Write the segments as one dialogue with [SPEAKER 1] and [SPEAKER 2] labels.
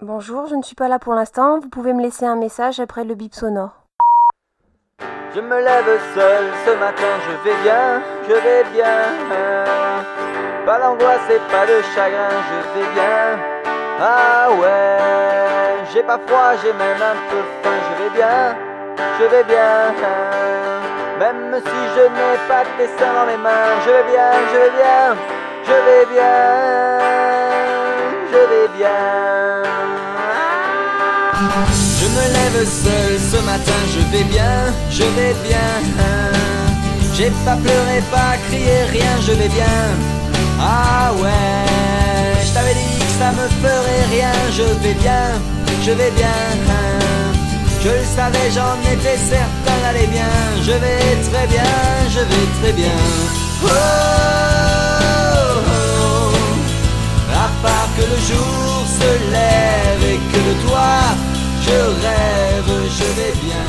[SPEAKER 1] Bonjour, je ne suis pas là pour l'instant. Vous pouvez me laisser un message après le bip sonore.
[SPEAKER 2] Je me lève seul ce matin, je vais bien. Pas d'angoisse et pas de chagrin, je vais bien. Ah ouais, j'ai pas froid, j'ai même un peu faim, je vais bien. Même si je n'ai pas tes seins dans les mains, je vais bien. Je me lève seul ce matin, je vais bien. J'ai pas pleuré, pas crié, rien, je vais bien. Ah ouais, je t'avais dit que ça me ferait rien, je vais bien. Je le savais, j'en étais certain, allez bien. Je vais très bien. Oh, à part que le jour se lève et que de toi je rêve, je vais bien.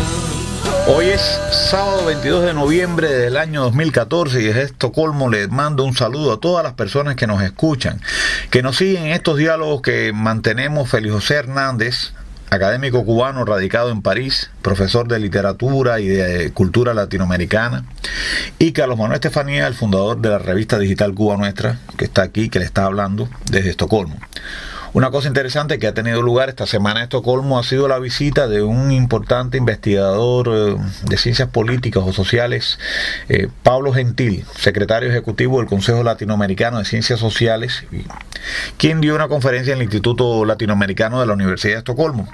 [SPEAKER 3] Hoy es sábado 22 de noviembre del año 2014 y desde Estocolmo les mando un saludo a todas las personas que nos escuchan, que nos siguen en estos diálogos que mantenemos. Félix José Hernández, académico cubano radicado en París, profesor de literatura y de cultura latinoamericana, y Carlos Manuel Estefanía, el fundador de la revista digital Cuba Nuestra, que está aquí, que le está hablando desde Estocolmo. Una cosa interesante que ha tenido lugar esta semana en Estocolmo ha sido la visita de un importante investigador de ciencias políticas o sociales, Pablo Gentil, secretario ejecutivo del Consejo Latinoamericano de Ciencias Sociales, quien dio una conferencia en el Instituto Latinoamericano de la Universidad de Estocolmo.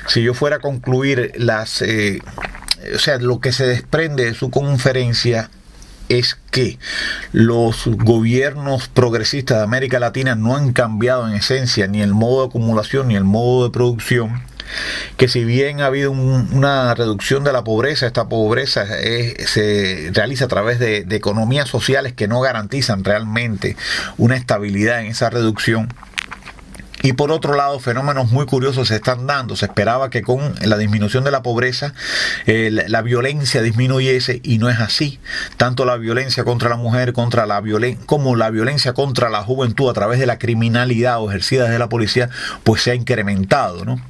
[SPEAKER 3] Si yo fuera a concluir lo que se desprende de su conferencia es que los gobiernos progresistas de América Latina no han cambiado en esencia ni el modo de acumulación ni el modo de producción, que si bien ha habido una reducción de la pobreza, esta pobreza se realiza a través de economías sociales que no garantizan realmente una estabilidad en esa reducción. Y por otro lado, fenómenos muy curiosos se están dando. Se esperaba que con la disminución de la pobreza la violencia disminuyese, y no es así. Tanto la violencia contra la mujer como la violencia contra la juventud a través de la criminalidad o ejercida desde la policía, pues se ha incrementado, ¿no?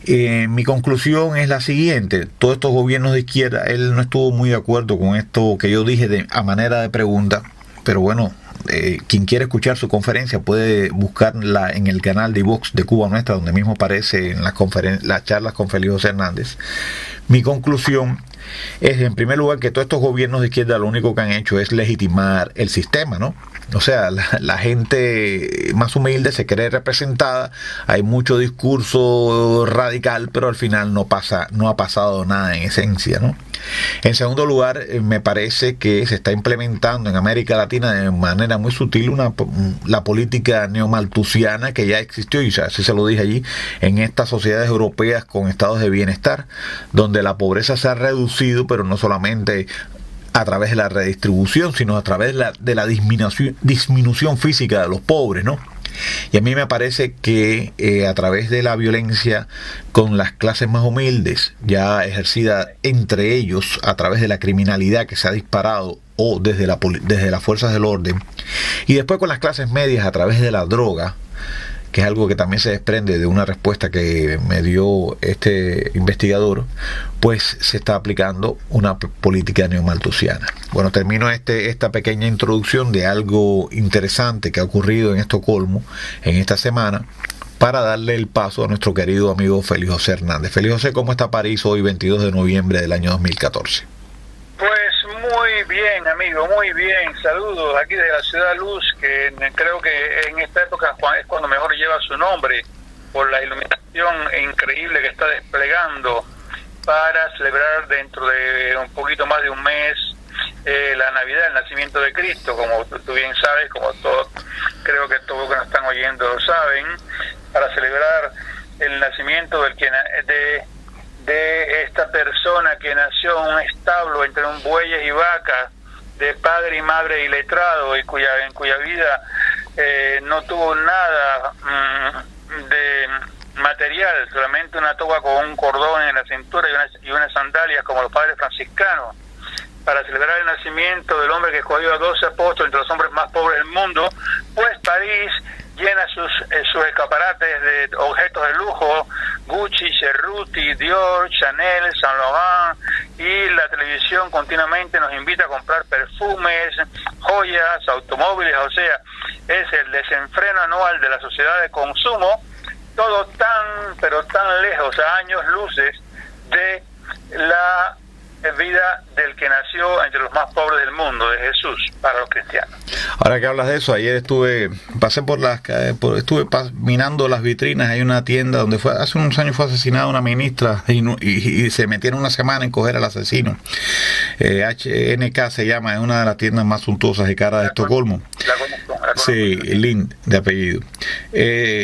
[SPEAKER 3] Mi conclusión es la siguiente: todos estos gobiernos de izquierda, él no estuvo muy de acuerdo con esto que yo dije a manera de pregunta, pero bueno, quien quiere escuchar su conferencia puede buscarla en el canal de iVoox de Cuba Nuestra, donde mismo aparece en las charlas con Félix José Hernández. Mi conclusión es, en primer lugar, que todos estos gobiernos de izquierda lo único que han hecho es legitimar el sistema, ¿no? O sea, la gente más humilde se cree representada, hay mucho discurso radical, pero al final no ha pasado nada en esencia, ¿no? En segundo lugar, me parece que se está implementando en América Latina de manera muy sutil la política neomalthusiana que ya existió, y así se lo dije allí, en estas sociedades europeas con estados de bienestar, donde la pobreza se ha reducido, pero no solamente a través de la redistribución, sino a través de la disminución física de los pobres, ¿no? Y a mí me parece que a través de la violencia con las clases más humildes, ya ejercida entre ellos a través de la criminalidad que se ha disparado o desde las fuerzas del orden, y después con las clases medias a través de la droga, que es algo que también se desprende de una respuesta que me dio este investigador, pues se está aplicando una política neomalthusiana. Bueno, termino esta pequeña introducción de algo interesante que ha ocurrido en Estocolmo en esta semana, para darle el paso a nuestro querido amigo Félix José Hernández. Félix José, ¿cómo está París hoy 22 de noviembre del año 2014?
[SPEAKER 4] Muy bien, amigo, muy bien. Saludos aquí desde la Ciudad Luz, que creo que en esta época es cuando mejor lleva su nombre, por la iluminación increíble que está desplegando para celebrar dentro de un poquito más de un mes la Navidad, el nacimiento de Cristo, como tú bien sabes, como todos, creo que todos los que nos están oyendo lo saben, para celebrar el nacimiento de esta persona que nació en un establo entre un bueyes y vacas, de padre y madre iletrado, y en cuya vida no tuvo nada de material, solamente una toga con un cordón en la cintura y unas sandalias como los padres franciscanos, para celebrar el nacimiento del hombre que escogió a 12 apóstoles entre los hombres más pobres del mundo. Pues París llena sus escaparates de objetos de lujo, Gucci, Cerruti, Dior, Chanel, Saint Laurent, y la televisión continuamente nos invita a comprar perfumes, joyas, automóviles, o sea, es el desenfreno anual de la sociedad de consumo, todo tan, pero tan lejos, a años luces, de la vida del que nació entre los más pobres del mundo, de Jesús, para los cristianos.
[SPEAKER 3] Ahora que hablas de eso, ayer estuve mirando las vitrinas. Hay una tienda donde hace unos años fue asesinada una ministra y se metieron una semana en coger al asesino. HNK se llama, es una de las tiendas más suntuosas y caras de Estocolmo.
[SPEAKER 4] La conozco.
[SPEAKER 3] Sí, Lind de apellido.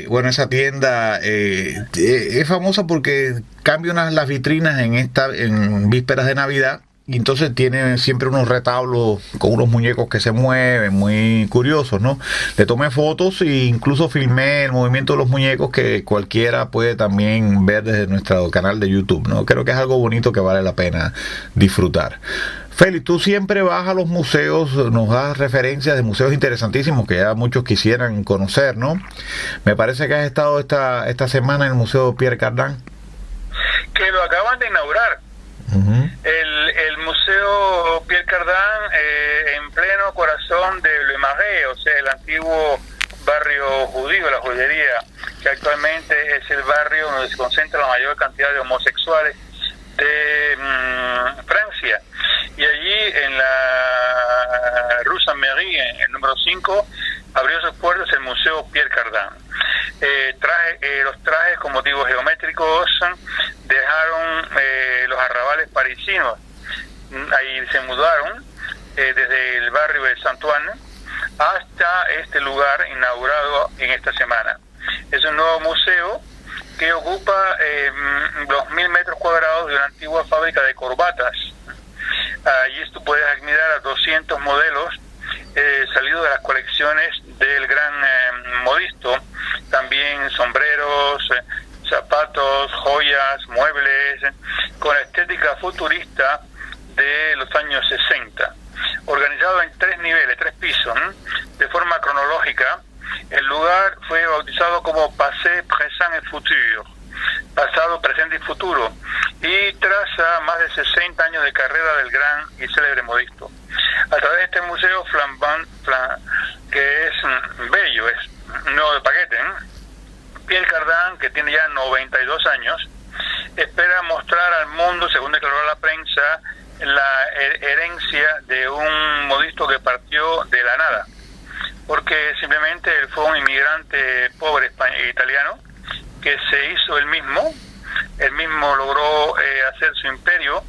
[SPEAKER 3] Bueno, esa tienda es famosa porque cambian las vitrinas en vísperas de Navidad, y entonces tiene siempre unos retablos con unos muñecos que se mueven, muy curiosos, ¿no? Le tomé fotos e incluso filmé el movimiento de los muñecos, que cualquiera puede también ver desde nuestro canal de YouTube, ¿no? Creo que es algo bonito que vale la pena disfrutar. Félix, tú siempre vas a los museos, nos das referencias de museos interesantísimos que ya muchos quisieran conocer, ¿no? Me parece que has estado esta semana en el Museo Pierre Cardin.
[SPEAKER 4] Que lo acaban de inaugurar. El Museo Pierre Cardin, en pleno corazón de Le Marais, o sea, el antiguo barrio judío, la joyería, que actualmente es el barrio donde se concentra la mayor cantidad de homosexuales de Francia. Y allí en la Rue Saint-Merry, en el número 5, abrió sus puertas el Museo Pierre Cardin. Los trajes con motivos geométricos dejaron los arrabales parisinos. Ahí se mudaron desde el barrio de Saint-Ouen hasta este lugar inaugurado en esta semana. Es un nuevo museo que ocupa 2.000 metros cuadrados de una antigua fábrica de corbatas. Allí tú puedes admirar a 200 modelos salidos de las colecciones del gran modisto, también sombreros, zapatos, joyas, muebles, con la estética futurista de los años 60, organizado en 3 niveles, 3 pisos, de forma cronológica. El lugar fue bautizado como Passé, Présent et Futur, pasado, presente y futuro, y traza más de 60 años de carrera del gran y célebre modisto. A través de este museo que es bello, es nuevo de paquete, Pierre Cardin, que tiene ya 92 años, espera mostrar al mundo, según declaró la prensa, la herencia de un modisto que partió de la nada, porque simplemente él fue un inmigrante pobre italiano que se hizo él mismo logró hacer su imperio,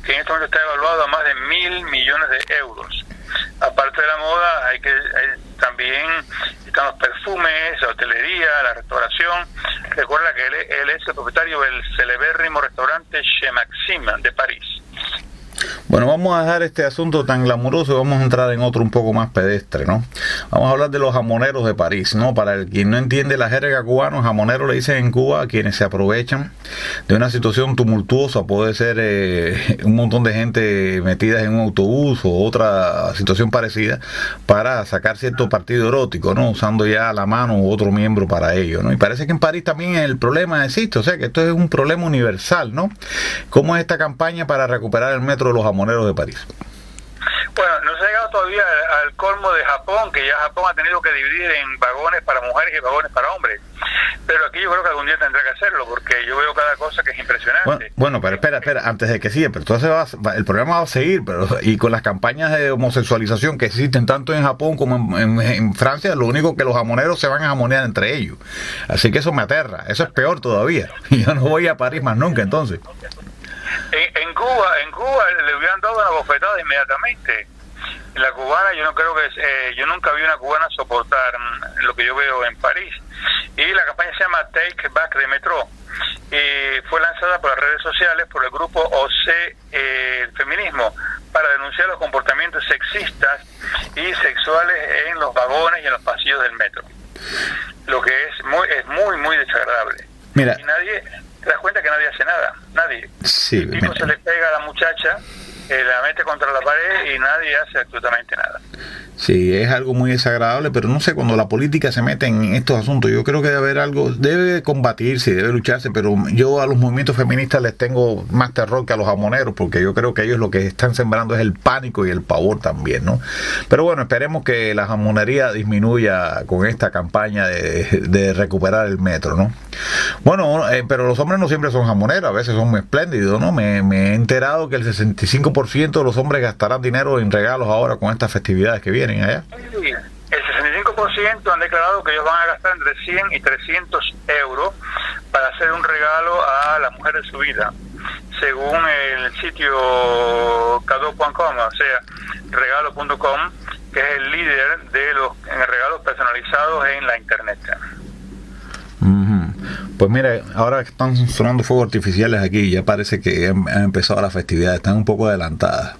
[SPEAKER 4] que en este momento está evaluado a más de 1.000 millones de euros. Aparte de la moda, también están los perfumes, la hotelería, la restauración. Recuerda que él es el propietario del celebérrimo restaurante Chez Maxime de París.
[SPEAKER 3] Bueno, vamos a dejar este asunto tan glamuroso y vamos a entrar en otro un poco más pedestre, ¿no? Vamos a hablar de los jamoneros de París, ¿no? Para el quien no entiende la jerga cubana, jamonero le dicen en Cuba a quienes se aprovechan de una situación tumultuosa. Puede ser un montón de gente metida en un autobús o otra situación parecida para sacar cierto partido erótico, ¿no? Usando ya la mano u otro miembro para ello, ¿no? Y parece que en París también el problema existe, o sea que esto es un problema universal, ¿no? ¿Cómo es esta campaña para recuperar el metro de los jamoneros de París?
[SPEAKER 4] Bueno, no se ha llegado todavía al colmo de Japón, que ya Japón ha tenido que dividir en vagones para mujeres y vagones para hombres. Pero aquí yo creo que algún día tendrá que hacerlo, porque yo veo cada cosa que es impresionante.
[SPEAKER 3] Bueno, pero espera, antes de que siga, pero entonces el programa va a seguir, y con las campañas de homosexualización que existen tanto en Japón como en Francia, lo único que los jamoneros se van a jamonear entre ellos. Así que eso me aterra, eso es peor todavía. Yo no voy a París más nunca, entonces.
[SPEAKER 4] En Cuba le hubieran dado una bofetada inmediatamente. La cubana, yo nunca vi una cubana soportar lo que yo veo en París. Y la campaña se llama Take Back the Metro, y fue lanzada por las redes sociales por el grupo OC el Feminismo, para denunciar los comportamientos sexistas y sexuales en los vagones y en los pasillos del metro, lo que es muy desagradable.
[SPEAKER 3] Mira,
[SPEAKER 4] y nadie, te das cuenta que nadie hace nada, nadie.
[SPEAKER 3] Sí,
[SPEAKER 4] el tipo se le pega a la muchacha, la mete contra la pared y nadie hace absolutamente nada.
[SPEAKER 3] Sí, es algo muy desagradable, pero no sé, cuando la política se mete en estos asuntos, yo creo que debe haber algo, debe combatirse, debe lucharse, pero yo a los movimientos feministas les tengo más terror que a los jamoneros, porque yo creo que ellos lo que están sembrando es el pánico y el pavor también, ¿no? Pero bueno, esperemos que la jamonería disminuya con esta campaña de recuperar el metro, ¿no? Bueno, pero los hombres no siempre son jamoneros, a veces son muy espléndidos, ¿no? Me he enterado que el 65% de los hombres gastarán dinero en regalos ahora con estas festividades que vienen allá.
[SPEAKER 4] Sí, el 65% han declarado que ellos van a gastar entre 100 y 300 euros para hacer un regalo a la mujer de su vida, según el sitio cado.com, o sea, regalo.com, que es el líder de los regalos personalizados en la internet.
[SPEAKER 3] Pues mira, ahora que están sonando fuegos artificiales aquí, ya parece que han empezado las festividades, están un poco adelantadas.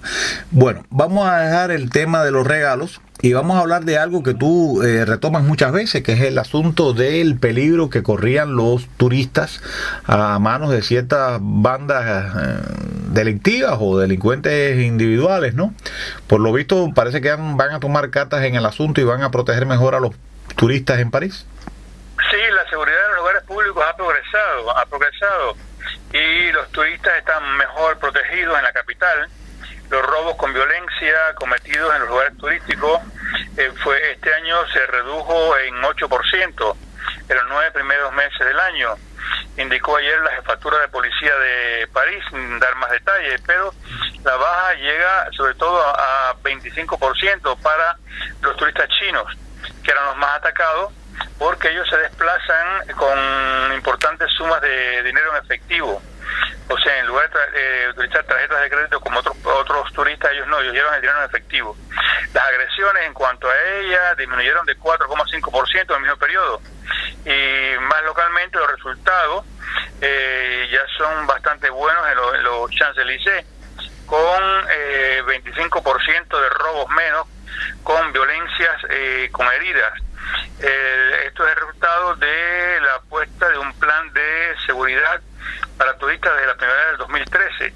[SPEAKER 3] Bueno, vamos a dejar el tema de los regalos y vamos a hablar de algo que tú retomas muchas veces, que es el asunto del peligro que corrían los turistas a manos de ciertas bandas delictivas o delincuentes individuales, ¿no? Por lo visto parece que van a tomar cartas en el asunto y van a proteger mejor a los turistas en París.
[SPEAKER 4] Sí, la seguridad en los lugares públicos ha progresado y los turistas están mejor protegidos en la capital. Los robos con violencia cometidos en los lugares turísticos este año se redujo en 8% en los 9 primeros meses del año. Indicó ayer la jefatura de policía de París, sin dar más detalles, pero la baja llega sobre todo a 25% para los turistas chinos, que eran los más atacados, porque ellos se desplazan con importantes sumas de dinero en efectivo. O sea, en lugar de utilizar tarjetas de crédito como otros turistas, ellos llevan el dinero en efectivo. Las agresiones en cuanto a ellas disminuyeron de 4,5% en el mismo periodo. Y más localmente los resultados ya son bastante buenos en los Champs-Élysées, con 25% de robos menos, con violencias, con heridas. Esto es el resultado de la apuesta de un plan de seguridad para turistas desde la primavera del 2013,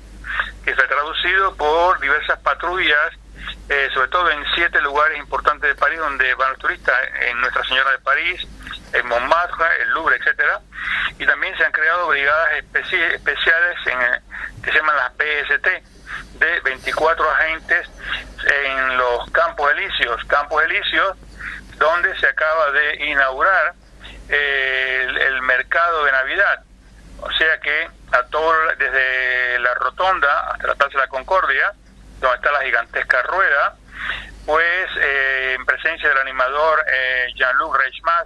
[SPEAKER 4] que se ha traducido por diversas patrullas, sobre todo en 7 lugares importantes de París donde van los turistas, en Nuestra Señora de París, en Montmartre, el Louvre, etcétera, y también se han creado brigadas especiales que se llaman las PST, de 24 agentes en los Campos Elíseos, donde se acaba de inaugurar el mercado de Navidad. O sea que desde la rotonda hasta la Plaza de la Concordia, donde está la gigantesca rueda, pues en presencia del animador Jean-Luc Reichmas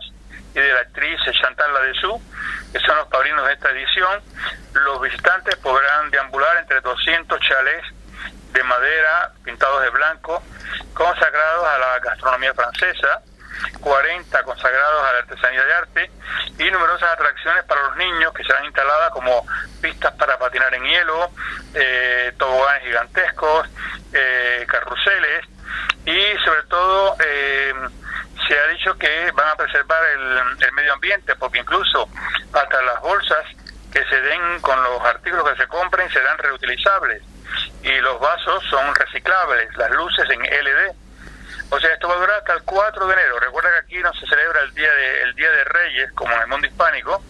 [SPEAKER 4] y de la actriz Chantal Latsou, que son los padrinos de esta edición, los visitantes podrán deambular entre 200 chalés de madera pintados de blanco, consagrados a la gastronomía francesa, 40 consagrados a la artesanía de arte y numerosas atracciones para los niños que serán instaladas, como pistas para patinar en hielo, toboganes gigantescos, carruseles, y sobre todo se ha dicho que van a preservar el medio ambiente, porque incluso hasta las bolsas que se den con los artículos que se compren serán reutilizables y los vasos son reciclables, las luces en LED. O sea, esto va a durar hasta el 4 de enero. Recuerda que aquí no se celebra el Día de Reyes, como en el mundo hispánico.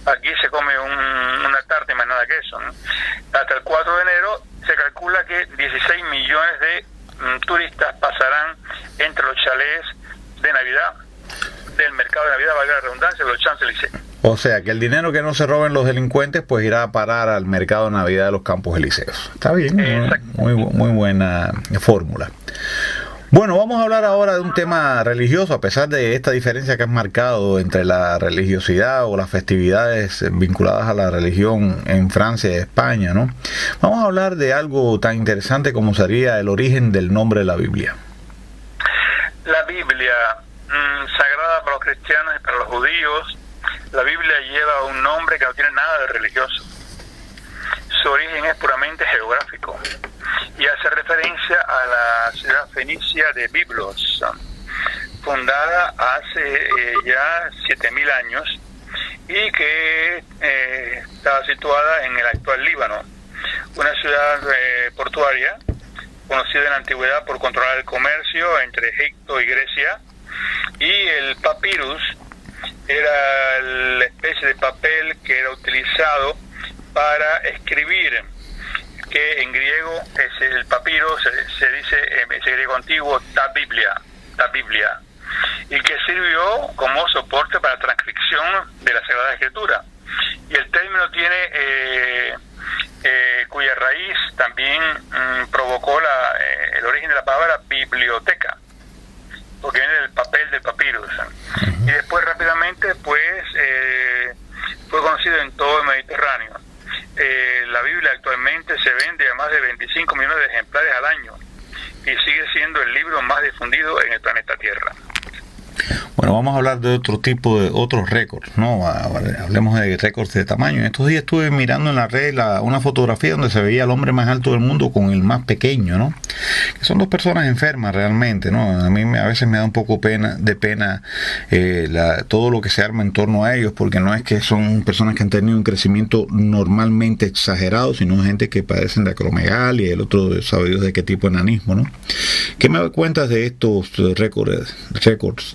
[SPEAKER 4] Aquí se come una tarta y más nada que eso, ¿no? Hasta el 4 de enero se calcula que 16 millones de turistas pasarán entre los chalés de Navidad, del mercado de Navidad, valga la redundancia, de los Champs-Élysées.
[SPEAKER 3] O sea, que el dinero que no se roben los delincuentes, pues irá a parar al mercado de Navidad de los Campos Elíseos. Está bien, muy buena fórmula. Bueno, vamos a hablar ahora de un tema religioso, a pesar de esta diferencia que has marcado entre la religiosidad o las festividades vinculadas a la religión en Francia y España, ¿no? Vamos a hablar de algo tan interesante como sería el origen del nombre de la Biblia.
[SPEAKER 4] La Biblia, sagrada para los cristianos y para los judíos, la Biblia lleva un nombre que no tiene nada de religioso. Su origen es puramente geográfico y hace referencia a la ciudad fenicia de Biblos, fundada hace ya 7.000 años y que estaba situada en el actual Líbano, una ciudad portuaria conocido en la antigüedad por controlar el comercio entre Egipto y Grecia, y el papyrus era la especie de papel que era utilizado para escribir, que en griego es el papiro, se dice en ese griego antiguo ta Biblia, y que sirvió como soporte para transcripción de la Sagrada Escritura. Y el término tiene cuya raíz también provocó el origen de la palabra biblioteca, porque viene del papel del papyrus. Y después rápidamente pues fue conocido en todo el Mediterráneo. La Biblia actualmente se vende a más de 25 millones de ejemplares al año y sigue siendo el libro más difundido en el planeta Tierra.
[SPEAKER 3] Bueno, vamos a hablar de otro tipo de otros récords, ¿no? Hablemos de récords de tamaño. En estos días estuve mirando en la red una fotografía donde se veía al hombre más alto del mundo con el más pequeño, ¿no? Que son dos personas enfermas realmente, ¿no? A mí a veces me da un poco de pena todo lo que se arma en torno a ellos, porque no es que son personas que han tenido un crecimiento normalmente exagerado, sino gente que padecen de acromegalia y el otro sabe Dios de qué tipo de enanismo, ¿no? ¿Qué me cuentas de estos récords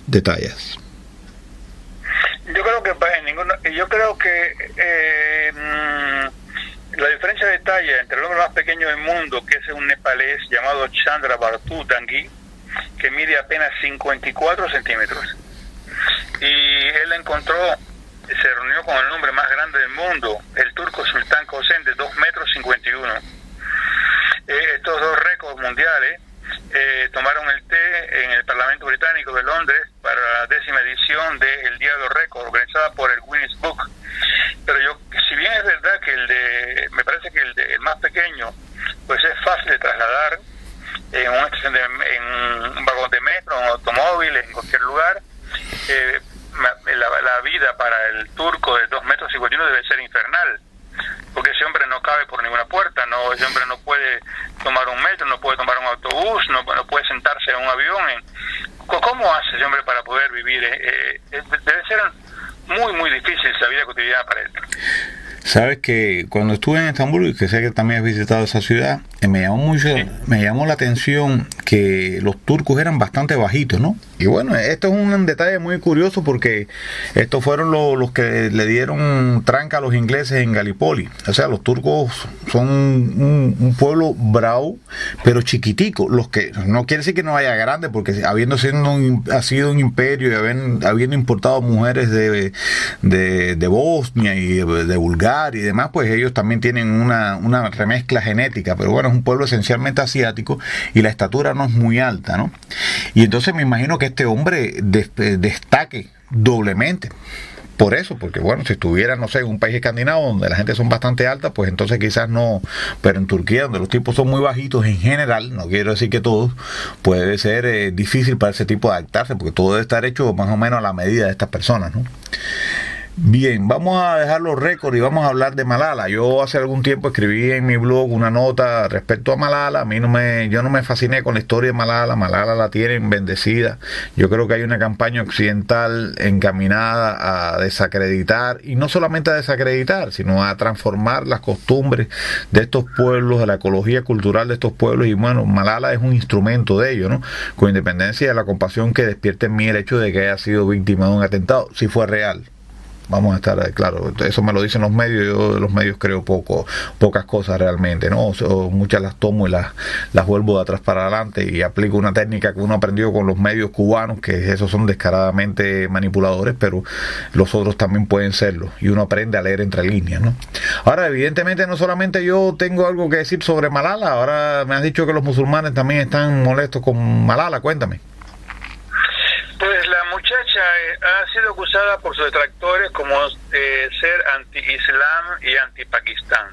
[SPEAKER 3] de tallas?
[SPEAKER 4] Yo creo que la diferencia de talla entre el hombre más pequeño del mundo, que es un nepalés llamado Chandra Bartu Dangui, que mide apenas 54 centímetros, y él se reunió con el hombre más grande del mundo, el turco Sultan Kosen, de 2 metros 51. Estos dos récords mundiales tomaron el té en el Parlamento Británico de Londres para la 10ª edición del Día de los Récords, organizada por el Guinness Book. Pero si bien es verdad que me parece que el más pequeño, pues es fácil de trasladar en un vagón de metro, en un automóvil, en cualquier lugar, la vida para el turco de 2 metros 51 debe ser infernal, porque ese hombre no cabe por ninguna puerta, ese hombre no puede tomar un metro, no puede tomar un autobús, no puede sentarse en un avión. ¿Cómo hace ese hombre para poder vivir? Debe ser muy, muy difícil esa vida cotidiana para él.
[SPEAKER 3] Sabes que cuando estuve en Estambul, y que sé que también has visitado esa ciudad, me llamó la atención que los turcos eran bastante bajitos, ¿no? Y bueno, esto es un detalle muy curioso porque estos fueron los que le dieron tranca a los ingleses en Galípoli. O sea, los turcos son un pueblo bravo, pero chiquitico. Los que no quiere decir que no haya grande, porque habiendo sido un imperio y habiendo importado mujeres de Bosnia y de Bulgaria y demás, pues ellos también tienen una remezcla genética. Pero bueno, es un pueblo esencialmente asiático y la estatura no es muy alta, ¿no? Y entonces me imagino que este hombre destaque doblemente por eso, porque bueno, si estuviera, no sé, en un país escandinavo donde la gente son bastante altas, pues entonces quizás no, pero en Turquía, donde los tipos son muy bajitos en general, no quiero decir que todos, puede ser difícil para ese tipo de adaptarse, porque todo debe estar hecho más o menos a la medida de estas personas, ¿no? Bien, vamos a dejar los récords y vamos a hablar de Malala. Yo hace algún tiempo escribí en mi blog una nota respecto a Malala. Yo no me fasciné con la historia de Malala. Malala la tienen bendecida. Yo creo que hay una campaña occidental encaminada a desacreditar, y no solamente a desacreditar, sino a transformar las costumbres de estos pueblos, de la ecología cultural de estos pueblos, y bueno, Malala es un instrumento de ello, ¿no? Con independencia de la compasión que despierte en mí el hecho de que haya sido víctima de un atentado, si fue real. Vamos a estar claro, eso me lo dicen los medios, yo de los medios creo pocas cosas realmente, ¿no? Muchas las tomo y las vuelvo de atrás para adelante y aplico una técnica que uno aprendió con los medios cubanos, que esos son descaradamente manipuladores, pero los otros también pueden serlo, y uno aprende a leer entre líneas, ¿no? Ahora, evidentemente no solamente yo tengo algo que decir sobre Malala, ahora me has dicho que los musulmanes también están molestos con Malala, cuéntame.
[SPEAKER 4] Pues la muchacha ha sido acusada por sus detractores como ser anti-Islam y anti-Pakistán.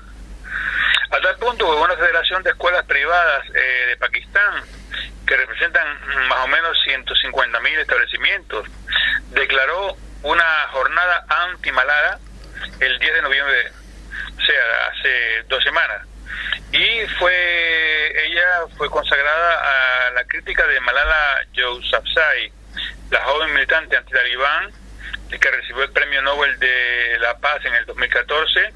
[SPEAKER 4] A tal punto que una federación de escuelas privadas de Pakistán, que representan más o menos 150.000 establecimientos, declaró una jornada anti-Malala el 10 de noviembre, o sea, hace 2 semanas. Y ella fue consagrada a la crítica de Malala Yousafzai, la joven militante antitalibán que recibió el Premio Nobel de la Paz en el 2014,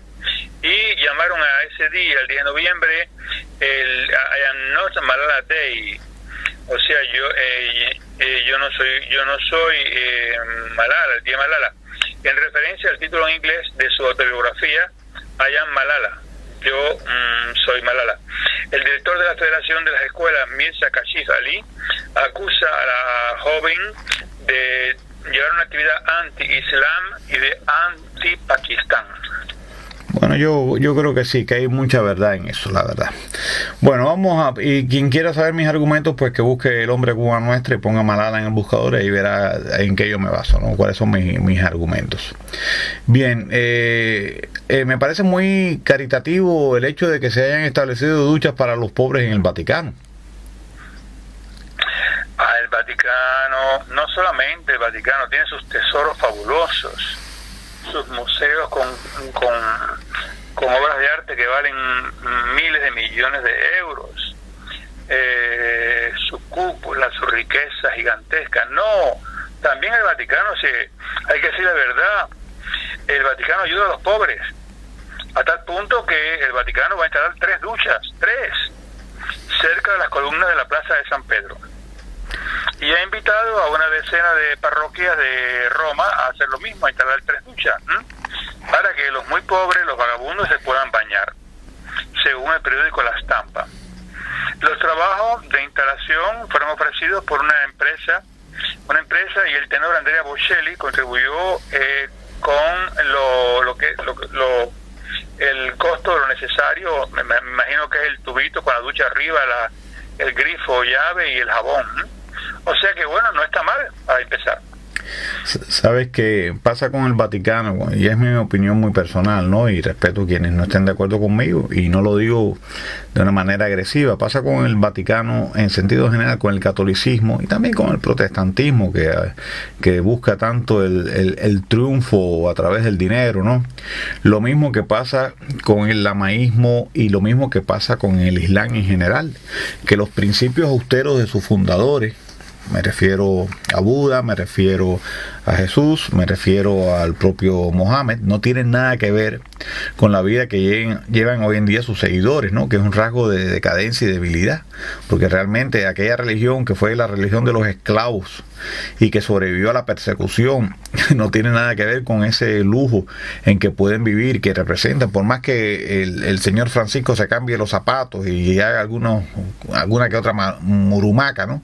[SPEAKER 4] y llamaron a ese día, el 10 de noviembre, Malala Day. O sea, yo no soy Malala, el día Malala, en referencia al título en inglés de su autobiografía, I am Malala. Yo soy Malala. El director de la Federación de las Escuelas, Mirza Kashif Ali, acusa a la joven de llevar una actividad anti-Islam y de anti-Pakistán.
[SPEAKER 3] Bueno, yo creo que sí, que hay mucha verdad en eso, la verdad. Bueno, y quien quiera saber mis argumentos, pues que busque El Hombre Cuba Nuestra y ponga Malala en el buscador y ahí verá en qué yo me baso, ¿no? Cuáles son mis argumentos. Bien, me parece muy caritativo el hecho de que se hayan establecido duchas para los pobres en el Vaticano.
[SPEAKER 4] El Vaticano, no solamente el Vaticano, tiene sus tesoros fabulosos, sus museos con obras de arte que valen miles de millones de euros, su cúpula, su riqueza gigantesca. No, también el Vaticano, hay que decir la verdad, el Vaticano ayuda a los pobres, a tal punto que el Vaticano va a instalar 3 duchas, cerca de las columnas de la Plaza de San Pedro. Y ha invitado a una decena de parroquias de Roma a hacer lo mismo, a instalar 3 duchas, para que los muy pobres, los vagabundos, se puedan bañar, según el periódico La Stampa. Los trabajos de instalación fueron ofrecidos por una empresa, y el tenor Andrea Bocelli contribuyó con el costo de lo necesario. Me imagino que es el tubito con la ducha arriba, el grifo, llave y el jabón. O sea que bueno, no está mal para empezar.
[SPEAKER 3] Sabes que pasa con el Vaticano, y es mi opinión muy personal, ¿no? Y respeto a quienes no estén de acuerdo conmigo, y no lo digo de una manera agresiva. Pasa con el Vaticano en sentido general, con el catolicismo y también con el protestantismo, que busca tanto el triunfo a través del dinero, ¿no? Lo mismo que pasa con el lamaísmo y lo mismo que pasa con el Islam en general, que los principios austeros de sus fundadores, me refiero a Buda, me refiero a Jesús, me refiero al propio Mohammed, no tienen nada que ver con la vida que llevan hoy en día sus seguidores, ¿no? Que es un rasgo de decadencia y debilidad, porque realmente aquella religión que fue la religión de los esclavos y que sobrevivió a la persecución no tiene nada que ver con ese lujo en que pueden vivir, que representan, por más que el señor Francisco se cambie los zapatos y haga alguna que otra murumaca, ¿no?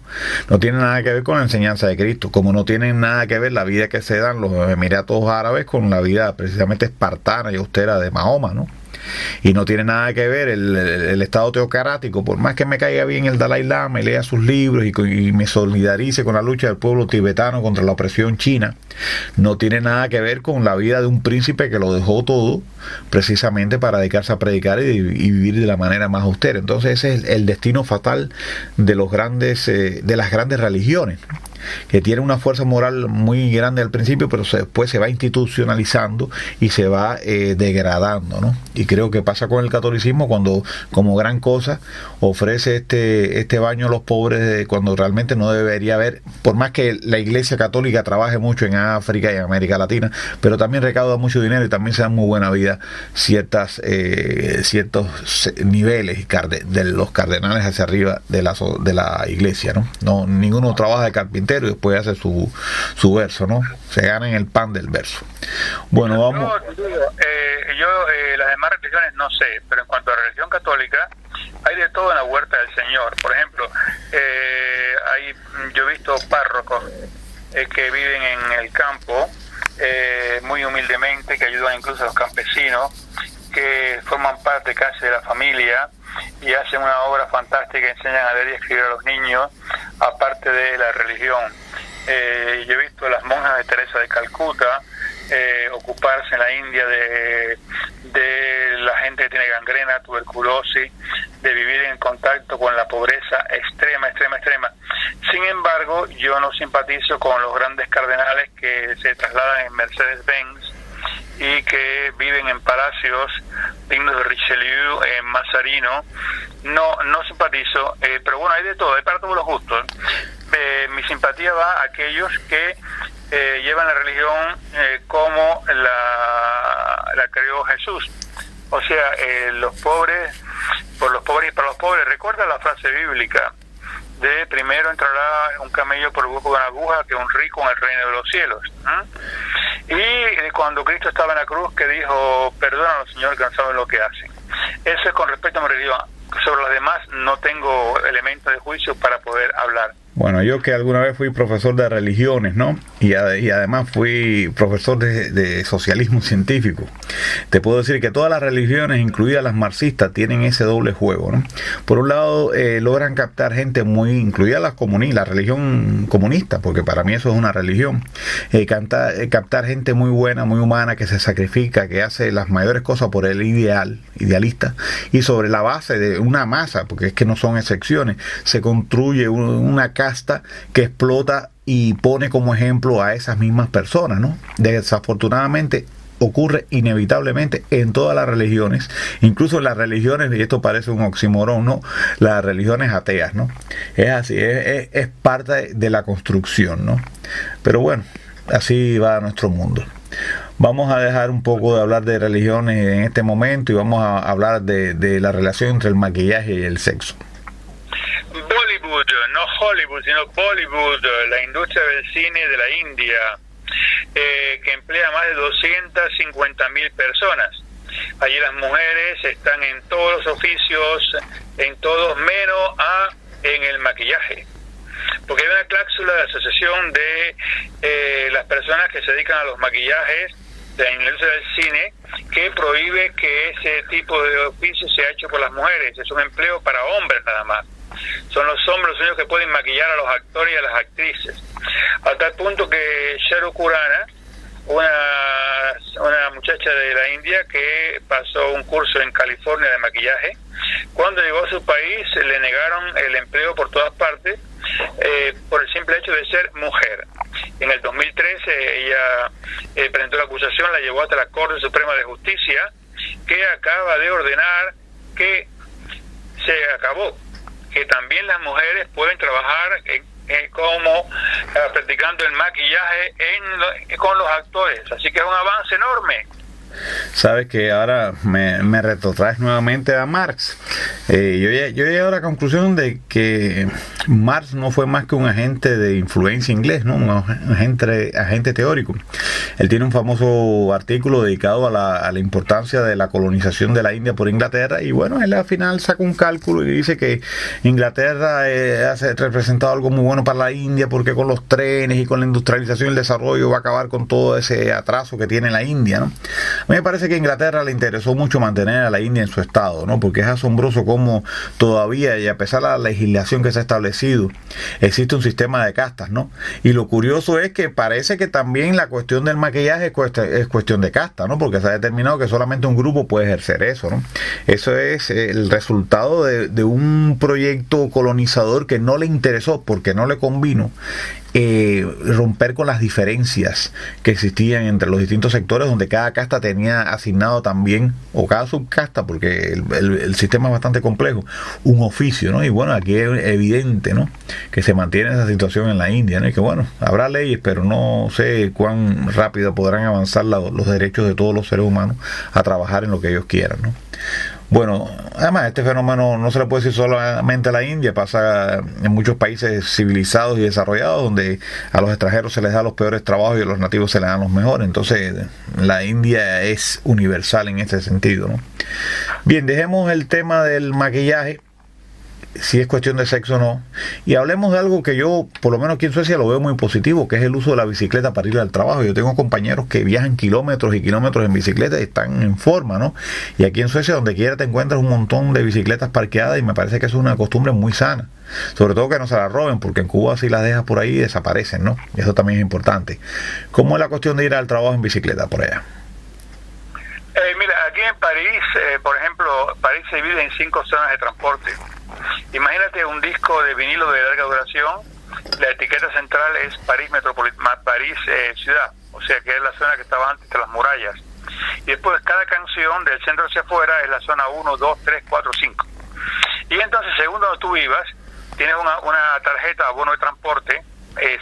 [SPEAKER 3] No tiene nada que ver con la enseñanza de Cristo, como no tienen nada que ver la vida que se dan los Emiratos Árabes con la vida precisamente espartana y austera de Mahoma, ¿no? Y no tiene nada que ver el estado teocrático, por más que me caiga bien el Dalai Lama y lea sus libros y me solidarice con la lucha del pueblo tibetano contra la opresión china, no tiene nada que ver con la vida de un príncipe que lo dejó todo precisamente para dedicarse a predicar y vivir de la manera más austera. Entonces ese es el destino fatal de las grandes religiones, que tiene una fuerza moral muy grande al principio, pero después se va institucionalizando y se va degradando, ¿no? Y creo que pasa con el catolicismo cuando, como gran cosa, ofrece este baño a los pobres cuando realmente no debería haber, por más que la Iglesia Católica trabaje mucho en África y en América Latina, pero también recauda mucho dinero y también se dan muy buena vida ciertos niveles de los cardenales hacia arriba de la Iglesia, ¿no? Ninguno trabaja de carpintero y después hace su verso, ¿no? Se ganan el pan del verso. Bueno, vamos.
[SPEAKER 4] Las demás religiones no sé, pero en cuanto a la religión católica, hay de todo en la huerta del Señor. Por ejemplo, yo he visto párrocos que viven en el campo, muy humildemente, que ayudan incluso a los campesinos, que forman parte casi de la familia y hacen una obra fantástica, enseñan a leer y escribir a los niños, aparte de la religión. Yo he visto a las monjas de Teresa de Calcuta ocuparse en la India de la gente que tiene gangrena, tuberculosis, de vivir en contacto con la pobreza extrema. Sin embargo, yo no simpatizo con los grandes cardenales que se trasladan en Mercedes-Benz y que viven en palacios dignos de Richelieu, en Mazarino. No simpatizo, pero bueno, hay de todo, hay para todos los gustos. Mi simpatía va a aquellos que llevan la religión como la creó Jesús. O sea, los pobres por los pobres y para los pobres. Recuerda la frase bíblica de primero entrará un camello por el hueco de una aguja que un rico en el reino de los cielos. Y cuando Cristo estaba en la cruz, que dijo, perdónanos, Señor, que no saben lo que hacen. Eso es con respecto a mi religión. Sobre las demás no tengo elementos de juicio para poder hablar.
[SPEAKER 3] Bueno, yo que alguna vez fui profesor de religiones, ¿no? Y además fui profesor de socialismo científico. Te puedo decir que todas las religiones, incluidas las marxistas, tienen ese doble juego, ¿no? Por un lado, logran captar gente muy, incluida la religión comunista, porque para mí eso es una religión. Captar gente muy buena, muy humana, que se sacrifica, que hace las mayores cosas por el idealista, y sobre la base de una masa, porque es que no son excepciones, se construye una casta que explota y pone como ejemplo a esas mismas personas, ¿no? Desafortunadamente ocurre inevitablemente en todas las religiones, incluso en las religiones, y esto parece un oxímoron, ¿no? Las religiones ateas, ¿no? Es así, es parte de la construcción, ¿no? Pero bueno, así va nuestro mundo. Vamos a dejar un poco de hablar de religiones en este momento y vamos a hablar de la relación entre el maquillaje y el sexo.
[SPEAKER 4] Bollywood, no Hollywood, sino Bollywood, la industria del cine de la India, que emplea más de 250.000 personas. Allí las mujeres están en todos los oficios, en todos menos en el maquillaje. Porque hay una cláusula de la asociación de las personas que se dedican a los maquillajes de la industria del cine que prohíbe que ese tipo de oficio sea hecho por las mujeres. Es un empleo para hombres nada más. Son los hombres los únicos que pueden maquillar a los actores y a las actrices. A tal punto que Shahrukh Khurrana, una muchacha de la India que pasó un curso en California de maquillaje, cuando llegó a su país le negaron el empleo por todas partes por el simple hecho de ser mujer. En el 2013 ella presentó la acusación, la llevó hasta la Corte Suprema de Justicia, que acaba de ordenar que se acabó, que también las mujeres pueden trabajar como practicando el maquillaje con los actores. Así que es un avance enorme.
[SPEAKER 3] Sabes que ahora me retrotraes nuevamente a Marx. Yo he llegado a la conclusión de que Marx no fue más que un agente de influencia inglés, ¿no? Un agente teórico. Él tiene un famoso artículo dedicado a la importancia de la colonización de la India por Inglaterra, y bueno, él al final saca un cálculo y dice que Inglaterra ha representado algo muy bueno para la India, porque con los trenes y con la industrialización y el desarrollo va a acabar con todo ese atraso que tiene la India, ¿no? A mí me parece que a Inglaterra le interesó mucho mantener a la India en su estado, ¿no? Porque es asombroso cómo todavía, y a pesar de la legislación que se ha establecido, existe un sistema de castas, ¿no? Y lo curioso es que parece que también la cuestión del maquillaje es cuestión de casta, ¿no? Porque se ha determinado que solamente un grupo puede ejercer eso, ¿no? Eso es el resultado de un proyecto colonizador que no le interesó, porque no le convino romper con las diferencias que existían entre los distintos sectores, donde cada casta tenía asignado también, o cada subcasta, porque el sistema es bastante complejo, un oficio, ¿no? Y bueno, aquí es evidente, ¿no?, que se mantiene esa situación en la India, ¿no? Y que bueno, habrá leyes, pero no sé cuán rápido podrán avanzar los derechos de todos los seres humanos a trabajar en lo que ellos quieran, ¿no? Bueno, además este fenómeno no se le puede decir solamente a la India, pasa en muchos países civilizados y desarrollados, donde a los extranjeros se les da los peores trabajos y a los nativos se les dan los mejores. Entonces la India es universal en este sentido, ¿no? Bien, dejemos el tema del maquillaje, si es cuestión de sexo o no, y hablemos de algo que yo, por lo menos aquí en Suecia, lo veo muy positivo, que es el uso de la bicicleta para ir al trabajo. Yo tengo compañeros que viajan kilómetros y kilómetros en bicicleta y están en forma, ¿no? Y aquí en Suecia, donde quiera te encuentras un montón de bicicletas parqueadas, y me parece que eso es una costumbre muy sana. Sobre todo que no se las roben, porque en Cuba si las dejas por ahí desaparecen, ¿no? Y eso también es importante. ¿Cómo es la cuestión de ir al trabajo en bicicleta por allá?
[SPEAKER 4] Mira, aquí en París, por ejemplo, París se divide en 5 zonas de transporte. Imagínate un disco de vinilo de larga duración, la etiqueta central es París París ciudad, o sea que es la zona que estaba antes de las murallas. Y después cada canción del centro hacia afuera es la zona 1, 2, 3, 4, 5. Y entonces, según donde tú vivas, tienes una tarjeta abono de transporte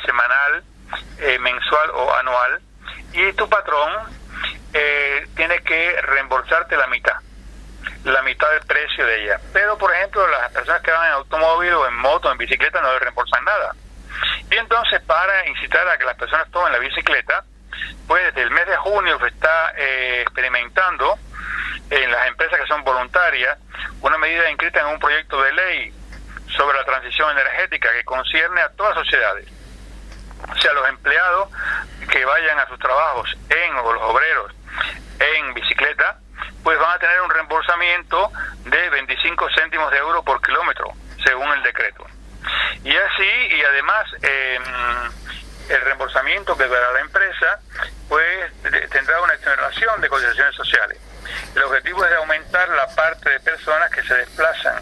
[SPEAKER 4] semanal, mensual o anual, y tu patrón tiene que reembolsarte la mitad. la mitad del precio de ella. Pero, por ejemplo, las personas que van en automóvil o en moto, en bicicleta, no le reembolsan nada. Y entonces, para incitar a que las personas tomen la bicicleta, pues desde el mes de junio se está experimentando en las empresas que son voluntarias una medida inscrita en un proyecto de ley sobre la transición energética que concierne a todas las sociedades. O sea, los empleados que vayan a sus trabajos o los obreros en bicicleta, pues van a tener un reembolsamiento de 25 céntimos de euro por kilómetro, según el decreto. Y así, y además, el reembolsamiento que dará la empresa, pues tendrá una exoneración de cotizaciones sociales. El objetivo es de aumentar la parte de personas que se desplazan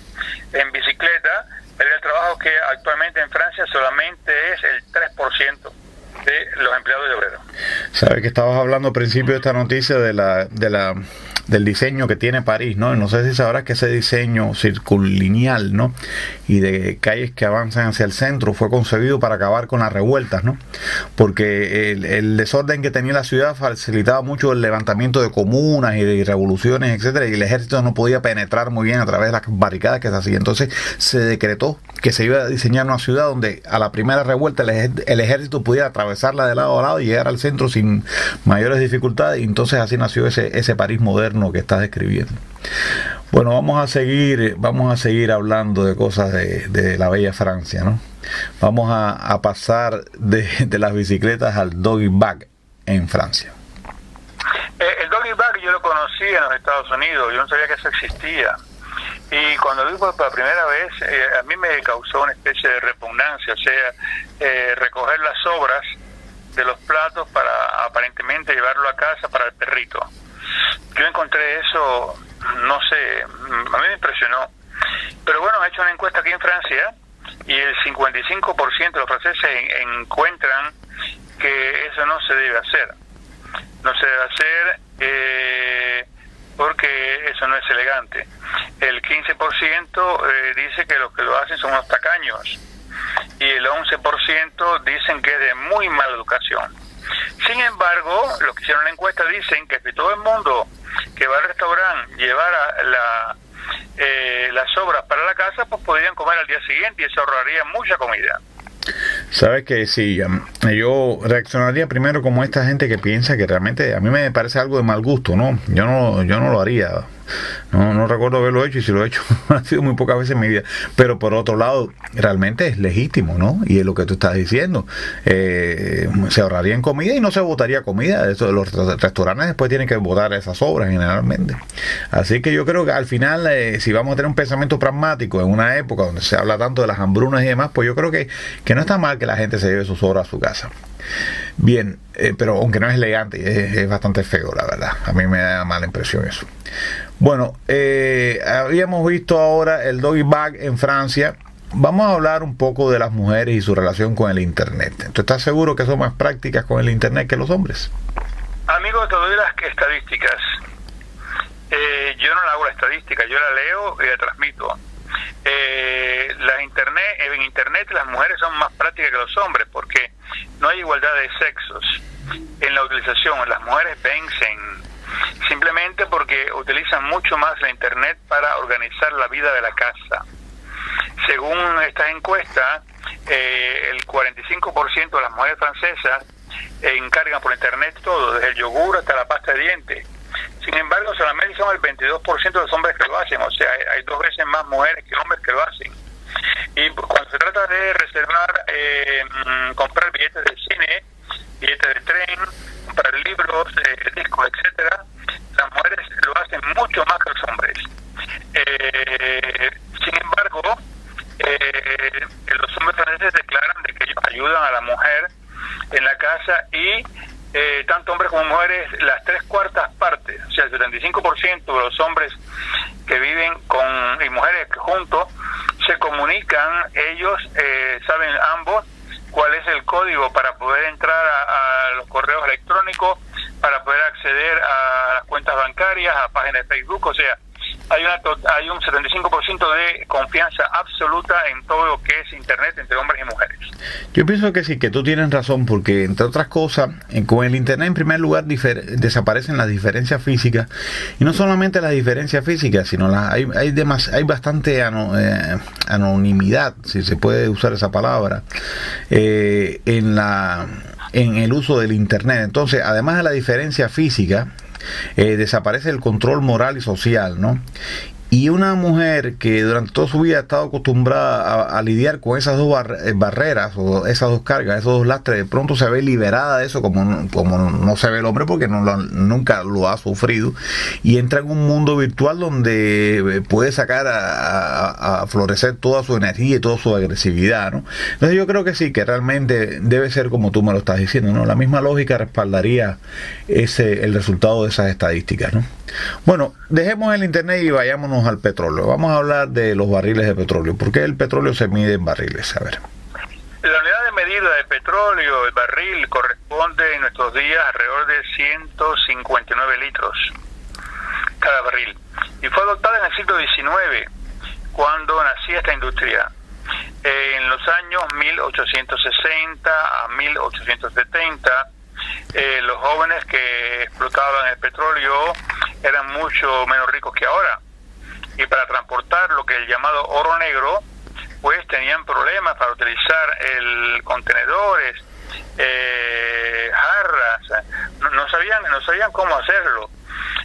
[SPEAKER 4] en bicicleta para ir al trabajo, que actualmente en Francia solamente es el 3% de los empleados de obreros.
[SPEAKER 3] Sabes que estabas hablando al principio de esta noticia del diseño que tiene París, ¿no? No sé si sabrás que ese diseño circulineal, ¿no? Y de calles que avanzan hacia el centro fue concebido para acabar con las revueltas, ¿no? Porque el desorden que tenía la ciudad facilitaba mucho el levantamiento de comunas y de revoluciones, etcétera, y el ejército no podía penetrar muy bien a través de las barricadas que se hacían. Entonces se decretó que se iba a diseñar una ciudad donde a la primera revuelta el ejército pudiera atravesarla de lado a lado y llegar al centro sin mayores dificultades, y entonces así nació ese París moderno que estás describiendo. Bueno, vamos a seguir hablando de cosas de la bella Francia, ¿no? Vamos a pasar de las bicicletas al doggy bag en Francia.
[SPEAKER 4] El doggy bag yo lo conocí en los Estados Unidos, yo no sabía que eso existía. Y cuando lo vi por la primera vez, a mí me causó una especie de repugnancia, o sea, recoger las sobras de los platos para aparentemente llevarlo a casa para el perrito. Yo encontré eso, no sé, a mí me impresionó. Pero bueno, he hecho una encuesta aquí en Francia y el 55% de los franceses encuentran que eso no se debe hacer. No se debe hacer porque eso no es elegante. El 15% dice que los que lo hacen son unos tacaños y el 11% dicen que es de muy mala educación. Sin embargo, los que hicieron la encuesta dicen que si todo el mundo que va al restaurante llevara las sobras para la casa, pues podrían comer al día siguiente y se ahorraría mucha comida.
[SPEAKER 3] Sabes que sí, yo reaccionaría primero como esta gente que piensa que realmente a mí me parece algo de mal gusto, ¿no? Yo no lo haría. No recuerdo haberlo hecho, y si lo he hecho ha sido muy pocas veces en mi vida. Pero por otro lado, realmente es legítimo, ¿no? Y es lo que tú estás diciendo. Se ahorraría en comida y no se botaría comida. Eso, los restaurantes después tienen que botar esas sobras generalmente. Así que yo creo que al final, si vamos a tener un pensamiento pragmático en una época donde se habla tanto de las hambrunas y demás, pues yo creo que no está mal que la gente se lleve sus sobras a su casa. Bien, pero aunque no es elegante, es bastante feo, la verdad. A mí me da mala impresión eso. Bueno, habíamos visto ahora el doggy bag en Francia. Vamos a hablar un poco de las mujeres y su relación con el internet. ¿Tú estás seguro que son más prácticas con el internet que los hombres?
[SPEAKER 4] Amigo, te doy las estadísticas. Yo no la hago la estadística, yo la leo y la transmito. En internet las mujeres son más prácticas que los hombres porque no hay igualdad de sexos en la utilización. Las mujeres vencen simplemente porque utilizan mucho más la internet para organizar la vida de la casa. Según estas encuestas, el 45% de las mujeres francesas encargan por internet todo, desde el yogur hasta la pasta de dientes. Sin embargo, solamente son el 22% de los hombres que lo hacen, o sea, hay 2 veces más mujeres que hombres que lo hacen. Y cuando se trata de reservar, comprar billetes de cine, billetes de tren, comprar libros, discos, etcétera, las mujeres lo hacen mucho más que los hombres. Sin embargo, los hombres franceses declaran de que ellos ayudan a la mujer en la casa y tanto hombres como mujeres, las 3/4 partes, o sea, el 75% de los hombres que viven y mujeres juntos se comunican, ellos saben ambos cuál es el código para poder entrar a los correos electrónicos, para poder acceder a las cuentas bancarias, a páginas de Facebook, o sea, hay un 75% de confianza absoluta en todo lo que es Internet entre hombres y mujeres.
[SPEAKER 3] Yo pienso que sí, que tú tienes razón, porque entre otras cosas, con el Internet en primer lugar desaparecen las diferencias físicas, y no solamente las diferencias físicas, sino hay bastante anonimidad, si se puede usar esa palabra, en el uso del Internet. Entonces, además de la diferencia física, desaparece el control moral y social, ¿no? Y una mujer que durante toda su vida ha estado acostumbrada a lidiar con esas dos barreras, o esas dos cargas, esos dos lastres, de pronto se ve liberada de eso, como no se ve el hombre, porque nunca lo ha sufrido, y entra en un mundo virtual donde puede sacar a florecer toda su energía y toda su agresividad, ¿no? Entonces yo creo que sí, que realmente debe ser como tú me lo estás diciendo, ¿no? La misma lógica respaldaría el resultado de esas estadísticas, ¿no? Bueno, dejemos el Internet y vayámonos al petróleo. Vamos a hablar de los barriles de petróleo. ¿Por qué el petróleo se mide en barriles? A ver.
[SPEAKER 4] La unidad de medida de petróleo, el barril, corresponde en nuestros días alrededor de 159 litros cada barril. Y fue adoptada en el siglo XIX, cuando nacía esta industria. En los años 1860 a 1870, los jóvenes que explotaban el petróleo eran mucho menos ricos que ahora, y para transportar lo que es el llamado oro negro, pues tenían problemas para utilizar contenedores, jarras, no sabían cómo hacerlo,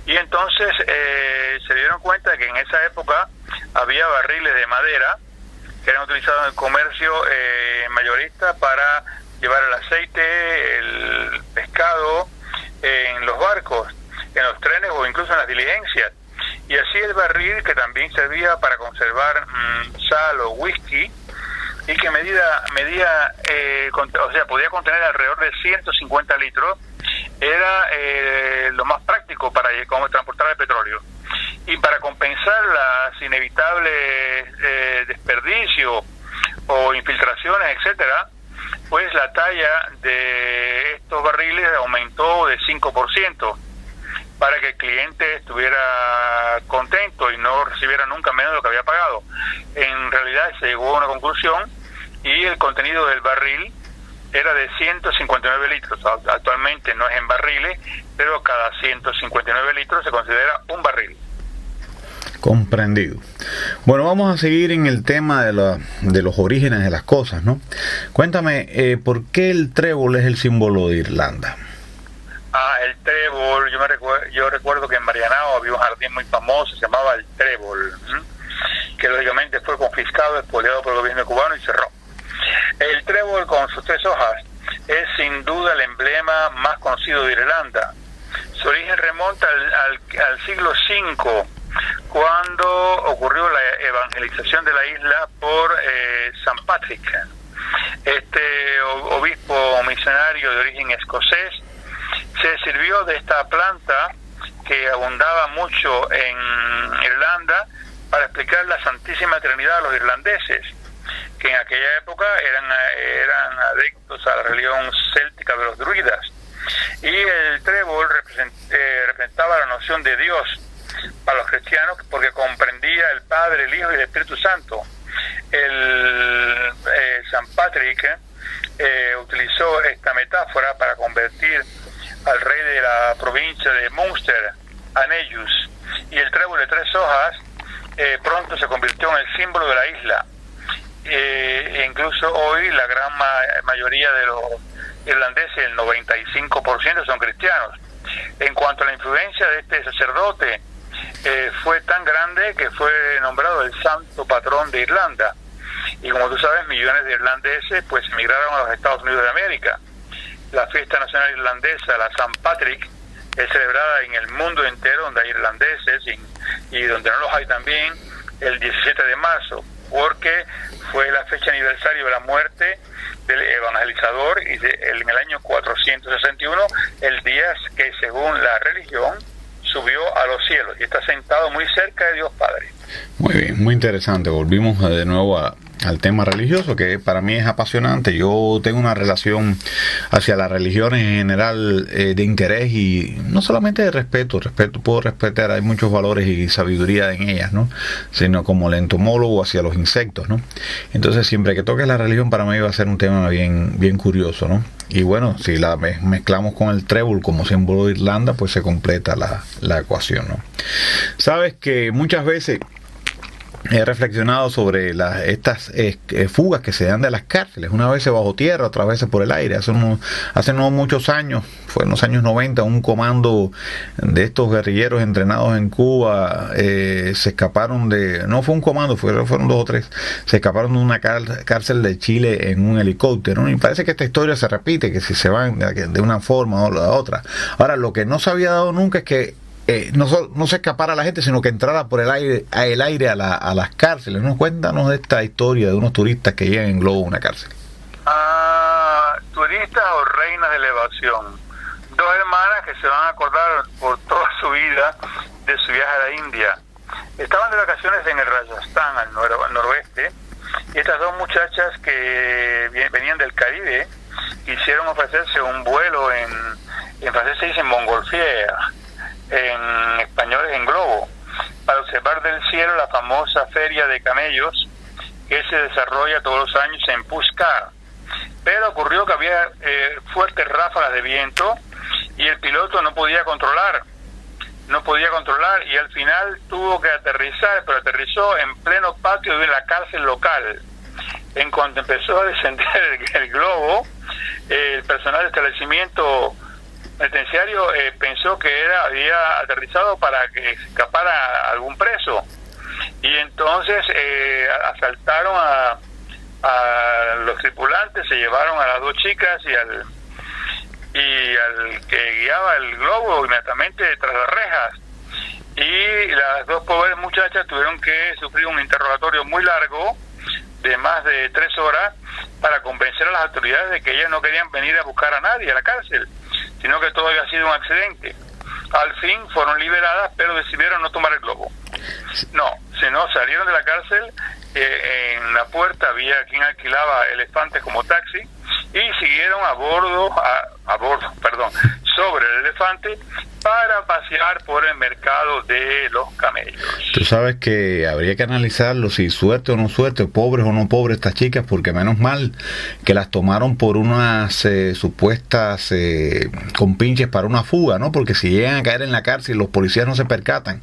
[SPEAKER 4] y entonces se dieron cuenta de que en esa época había barriles de madera que eran utilizados en el comercio mayorista para llevar el aceite, el pescado en los barcos, en los trenes o incluso en las diligencias. Y así el barril, que también servía para conservar sal o whisky, y que podía contener alrededor de 150 litros, era lo más práctico para transportar el petróleo. Y para compensar las inevitables desperdicios o infiltraciones, etcétera, pues la talla de estos barriles aumentó de 5%, para que el cliente estuviera contento y no recibiera nunca menos de lo que había pagado. En realidad se llegó a una conclusión, y el contenido del barril era de 159 litros. Actualmente no es en barriles, pero cada 159 litros se considera un barril.
[SPEAKER 3] Comprendido. Bueno, vamos a seguir en el tema de los orígenes de las cosas, ¿no? Cuéntame, ¿por qué el trébol es el símbolo de Irlanda?
[SPEAKER 4] El trébol, yo recuerdo que en Marianao había un jardín muy famoso, se llamaba el Trébol, que lógicamente fue confiscado, expoliado por el gobierno cubano y cerró. El trébol, con sus 3 hojas, es sin duda el emblema más conocido de Irlanda. Su origen remonta al siglo V, cuando ocurrió la evangelización de la isla por San Patrick. Este obispo misionario de origen escocés se sirvió de esta planta, que abundaba mucho en Irlanda, para explicar la Santísima Trinidad a los irlandeses, que en aquella época eran adeptos a la religión céltica de los druidas. Y el trébol representaba la noción de Dios para los cristianos, porque comprendía el Padre, el Hijo y el Espíritu Santo. San Patrick utilizó esta metáfora para convertir al rey de la provincia de Munster, Anellus, y el trébol de 3 hojas pronto se convirtió en el símbolo de la isla. Incluso hoy la gran mayoría de los irlandeses, el 95%, son cristianos. En cuanto a la influencia de este sacerdote, fue tan grande que fue nombrado el santo patrón de Irlanda. Y como tú sabes, millones de irlandeses pues emigraron a los Estados Unidos de América. La fiesta nacional irlandesa, la San Patrick, es celebrada en el mundo entero, donde hay irlandeses y donde no los hay también, el 17 de marzo, porque fue la fecha aniversario de la muerte del evangelizador, y en el año 461, el día que según la religión subió a los cielos y está sentado muy cerca de Dios Padre.
[SPEAKER 3] Muy bien, muy interesante. Volvimos de nuevo al tema religioso, que para mí es apasionante. Yo tengo una relación hacia las religiones en general de interés y no solamente de respeto, puedo respetar, hay muchos valores y sabiduría en ellas, ¿no? Sino como el entomólogo hacia los insectos, ¿no? Entonces siempre que toques la religión para mí va a ser un tema bien curioso, ¿no? Y bueno, si la mezclamos con el trébol como símbolo de Irlanda, pues se completa la ecuación, ¿no? Sabes que muchas veces he reflexionado sobre estas fugas que se dan de las cárceles, una vez bajo tierra, otras veces por el aire. Hace no muchos años, fue en los años 90, un comando de estos guerrilleros entrenados en Cuba se escaparon no fue un comando, fueron 2 o 3, se escaparon de una cárcel de Chile en un helicóptero, ¿no? Y parece que esta historia se repite, que si se van de una forma o de otra. Ahora, lo que no se había dado nunca es que no se escapara la gente, sino que entrara por el aire a las cárceles, ¿no? Cuéntanos de esta historia de unos turistas que llegan en globo a una cárcel.
[SPEAKER 4] Turistas o reinas de elevación, 2 hermanas que se van a acordar por toda su vida de su viaje a la India. Estaban de vacaciones en el Rajasthan, al noroeste, y estas 2 muchachas que venían del Caribe quisieron ofrecerse un vuelo en francés se dice montgolfière, en español es en globo, para observar del cielo la famosa feria de camellos que se desarrolla todos los años en Pushkar. Pero ocurrió que había fuertes ráfagas de viento y el piloto no podía controlar y al final tuvo que aterrizar, pero aterrizó en pleno patio de la cárcel local. En cuanto empezó a descender el globo, el personal del establecimiento penitenciario pensó que había aterrizado para que escapara algún preso, y entonces asaltaron a los tripulantes, se llevaron a las 2 chicas y al que guiaba el globo inmediatamente tras las rejas, y las 2 pobres muchachas tuvieron que sufrir un interrogatorio muy largo de más de 3 horas para convencer a las autoridades de que ellas no querían venir a buscar a nadie a la cárcel, sino que todo había sido un accidente. Al fin fueron liberadas, pero decidieron no tomar el globo. Sino salieron de la cárcel, en la puerta había quien alquilaba elefantes como taxi, y siguieron sobre el elefante para pasear por el mercado de los camellos.
[SPEAKER 3] Tú sabes que habría que analizarlo, si suerte o no suerte, pobres o no pobres estas chicas, porque menos mal que las tomaron por unas supuestas compinches para una fuga, ¿no? Porque si llegan a caer en la cárcel y los policías no se percatan,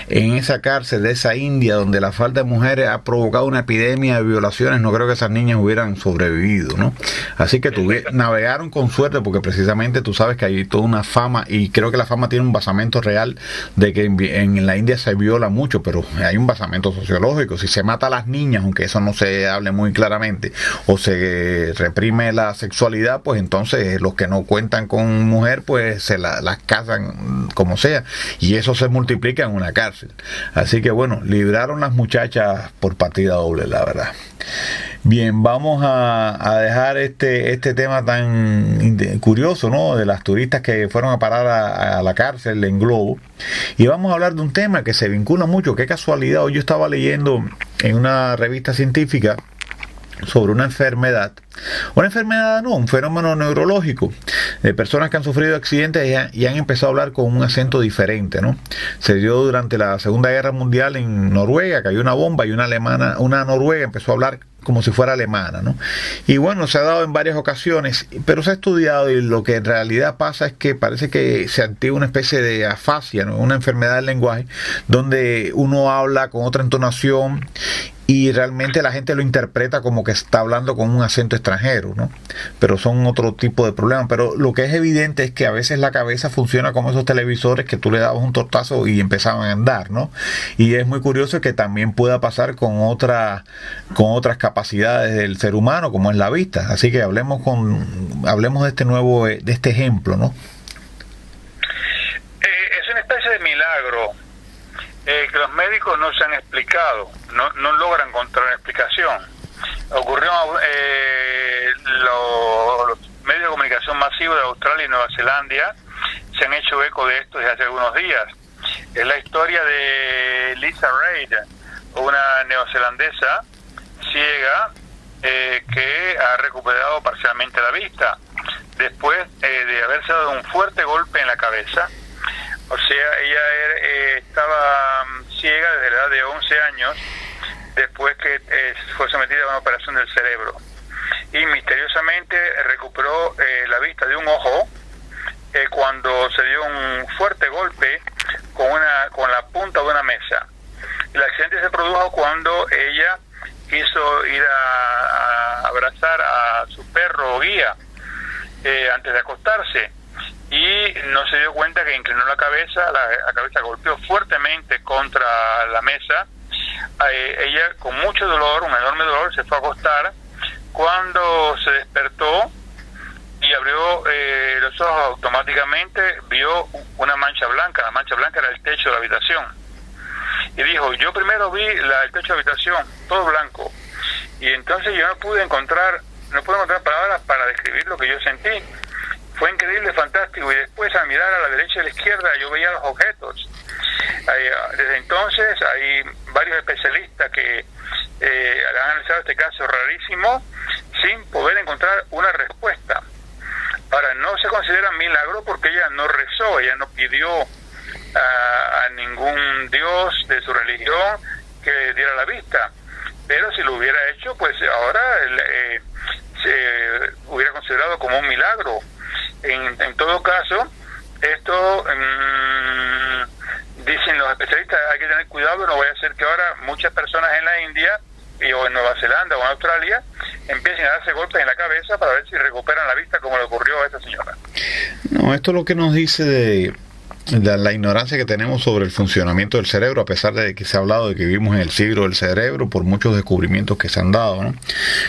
[SPEAKER 3] en esa cárcel de esa India donde la falta de mujeres ha provocado una epidemia de violaciones, no creo que esas niñas hubieran sobrevivido, ¿no? Así que navegaron con suerte, porque precisamente tú sabes que hay toda una fama, y creo que la fama tiene un basamento real de que en la India se viola mucho, pero hay un basamento sociológico. Si se mata a las niñas, aunque eso no se hable muy claramente, o se reprime la sexualidad, pues entonces los que no cuentan con mujer, pues se las casan como sea, y eso se multiplica en una cárcel. Así que bueno, libraron las muchachas por partida doble, la verdad. Bien, vamos a dejar este tema tan curioso, ¿no? De las turistas que fueron a parar a la cárcel en globo, y vamos a hablar de un tema que se vincula mucho. Qué casualidad, hoy yo estaba leyendo en una revista científica sobre un fenómeno neurológico de personas que han sufrido accidentes y han empezado a hablar con un acento diferente, ¿no? Se dio durante la Segunda Guerra Mundial en Noruega, cayó una bomba y una noruega empezó a hablar como si fuera alemana, ¿no? Y bueno, se ha dado en varias ocasiones, pero se ha estudiado, y lo que en realidad pasa es que parece que se activa una especie de afasia, ¿no? Una enfermedad del lenguaje, donde uno habla con otra entonación y realmente la gente lo interpreta como que está hablando con un acento extranjero, ¿no? Pero son otro tipo de problemas. Pero lo que es evidente es que a veces la cabeza funciona como esos televisores que tú le dabas un tortazo y empezaban a andar, ¿no? Y es muy curioso que también pueda pasar con otras capacidades del ser humano, como es la vista. Así que hablemos de este ejemplo, ¿no?
[SPEAKER 4] Es una especie de milagro que los médicos no se han explicado, no logran encontrar explicación. Ocurrió los medios de comunicación masivos de Australia y Nueva Zelanda se han hecho eco de esto desde hace algunos días. Es la historia de Lisa Reid, una neozelandesa ciega que ha recuperado parcialmente la vista después de haberse dado un fuerte golpe en la cabeza. O sea, ella estaba ciega desde la edad de 11 años después que fue sometida a una operación del cerebro, y misteriosamente recuperó la vista de un ojo cuando se dio un fuerte golpe con la punta de una mesa. El accidente se produjo cuando ella quiso ir a abrazar a su perro o guía antes de acostarse, y no se dio cuenta que inclinó la cabeza golpeó fuertemente contra la mesa. Ella, con mucho dolor, un enorme dolor, se fue a acostar. Cuando se despertó y abrió los ojos, automáticamente vio una mancha blanca. La mancha blanca era el techo de la habitación, y dijo: yo primero vi el techo de la habitación todo blanco, y entonces yo no pude encontrar palabras para describir lo que yo sentí. Fue increíble, fantástico, y después, al mirar a la derecha y a la izquierda, yo veía los objetos. Desde entonces hay varios especialistas que han analizado este caso rarísimo sin poder encontrar una respuesta. Ahora, no se considera milagro porque ella no rezó, ella no pidió a ningún dios de su religión que le diera la vista, pero si lo hubiera hecho, pues ahora se hubiera considerado como un milagro. En todo caso, esto dicen los especialistas, hay que tener cuidado, no vaya a ser que ahora muchas personas en la India o en Nueva Zelanda o en Australia empiecen a darse golpes en la cabeza para ver si recuperan la vista, como le ocurrió a esta señora.
[SPEAKER 3] No, esto es lo que nos dice de la ignorancia que tenemos sobre el funcionamiento del cerebro, a pesar de que se ha hablado de que vivimos en el siglo del cerebro por muchos descubrimientos que se han dado, ¿no?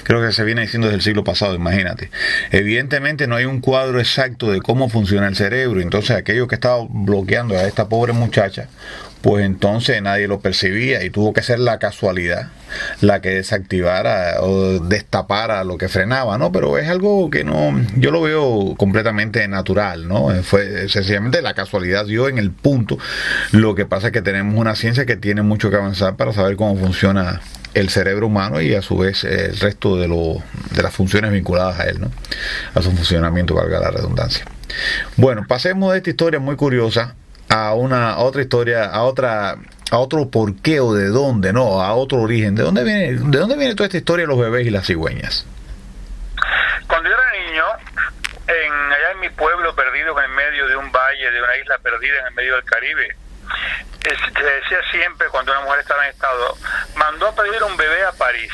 [SPEAKER 3] Creo que se viene diciendo desde el siglo pasado, imagínate. Evidentemente no hay un cuadro exacto de cómo funciona el cerebro, entonces aquello que estaba bloqueando a esta pobre muchacha, pues entonces nadie lo percibía, y tuvo que ser la casualidad la que desactivara o destapara lo que frenaba, ¿no? Pero es algo que no, yo lo veo completamente natural, ¿no? Fue sencillamente la casualidad dio en el punto. Lo que pasa es que tenemos una ciencia que tiene mucho que avanzar para saber cómo funciona el cerebro humano y a su vez el resto de las funciones vinculadas a él, ¿no? A su funcionamiento, valga la redundancia. Bueno, pasemos de esta historia muy curiosa a otra historia, a otro porqué o de dónde, no, a otro origen. ¿De dónde viene toda esta historia de los bebés y las cigüeñas?
[SPEAKER 4] Cuando yo era niño, allá en mi pueblo perdido en el medio de un valle, de una isla perdida en el medio del Caribe, se decía siempre, cuando una mujer estaba en estado, mandó a pedir un bebé a París.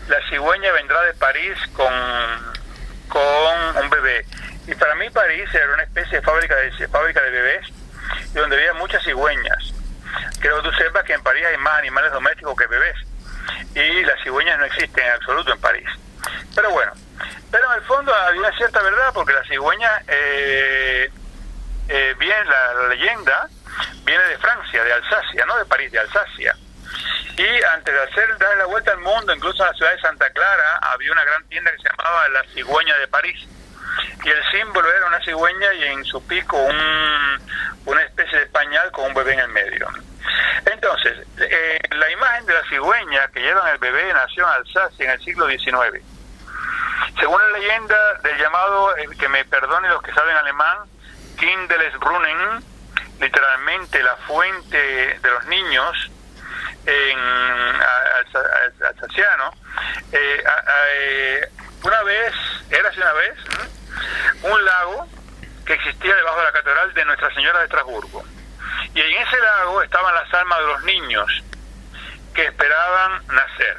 [SPEAKER 4] La cigüeña vendrá de París con un bebé. Y para mí París era una especie de fábrica de bebés, y donde había muchas cigüeñas. Quiero que tú sepas que en París hay más animales domésticos que bebés, y las cigüeñas no existen en absoluto en París. Pero bueno, en el fondo había una cierta verdad, porque la cigüeña la leyenda viene de Francia, de Alsacia, no de París, de Alsacia. Y antes de dar la vuelta al mundo, incluso en la ciudad de Santa Clara, había una gran tienda que se llamaba La Cigüeña de París. Y el símbolo era una cigüeña y en su pico una especie de pañal con un bebé en el medio. Entonces, la imagen de la cigüeña que llevan el bebé nació en Alsacia en el siglo XIX. Según la leyenda del llamado, que me perdonen los que saben alemán, Kindesbrunnen, literalmente la fuente de los niños en alsaciano, érase una vez un lago que existía debajo de la catedral de Nuestra Señora de Estrasburgo, y en ese lago estaban las almas de los niños que esperaban nacer,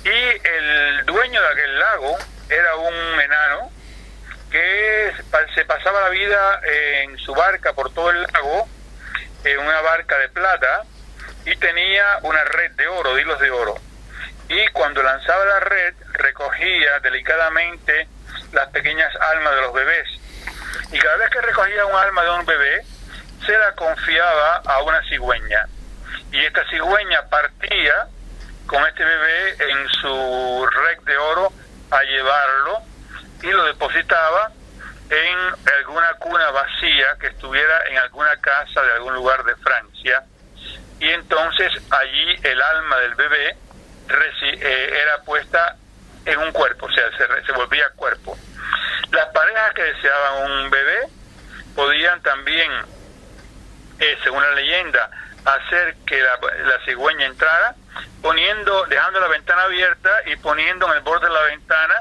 [SPEAKER 4] y el dueño de aquel lago era un enano que se pasaba la vida en su barca por todo el lago, en una barca de plata, y tenía una red de oro, de hilos de oro, y cuando lanzaba la red recogía delicadamente las pequeñas almas de los bebés, y cada vez que recogía un alma de un bebé se la confiaba a una cigüeña, y esta cigüeña partía con este bebé en su red de oro a llevarlo, y lo depositaba en alguna cuna vacía que estuviera en alguna casa de algún lugar de Francia, y entonces allí el alma del bebé era puesta en un cuerpo, o sea, se volvía cuerpo. Las parejas que deseaban un bebé podían también, según la leyenda, hacer que la cigüeña entrara, dejando la ventana abierta y poniendo en el borde de la ventana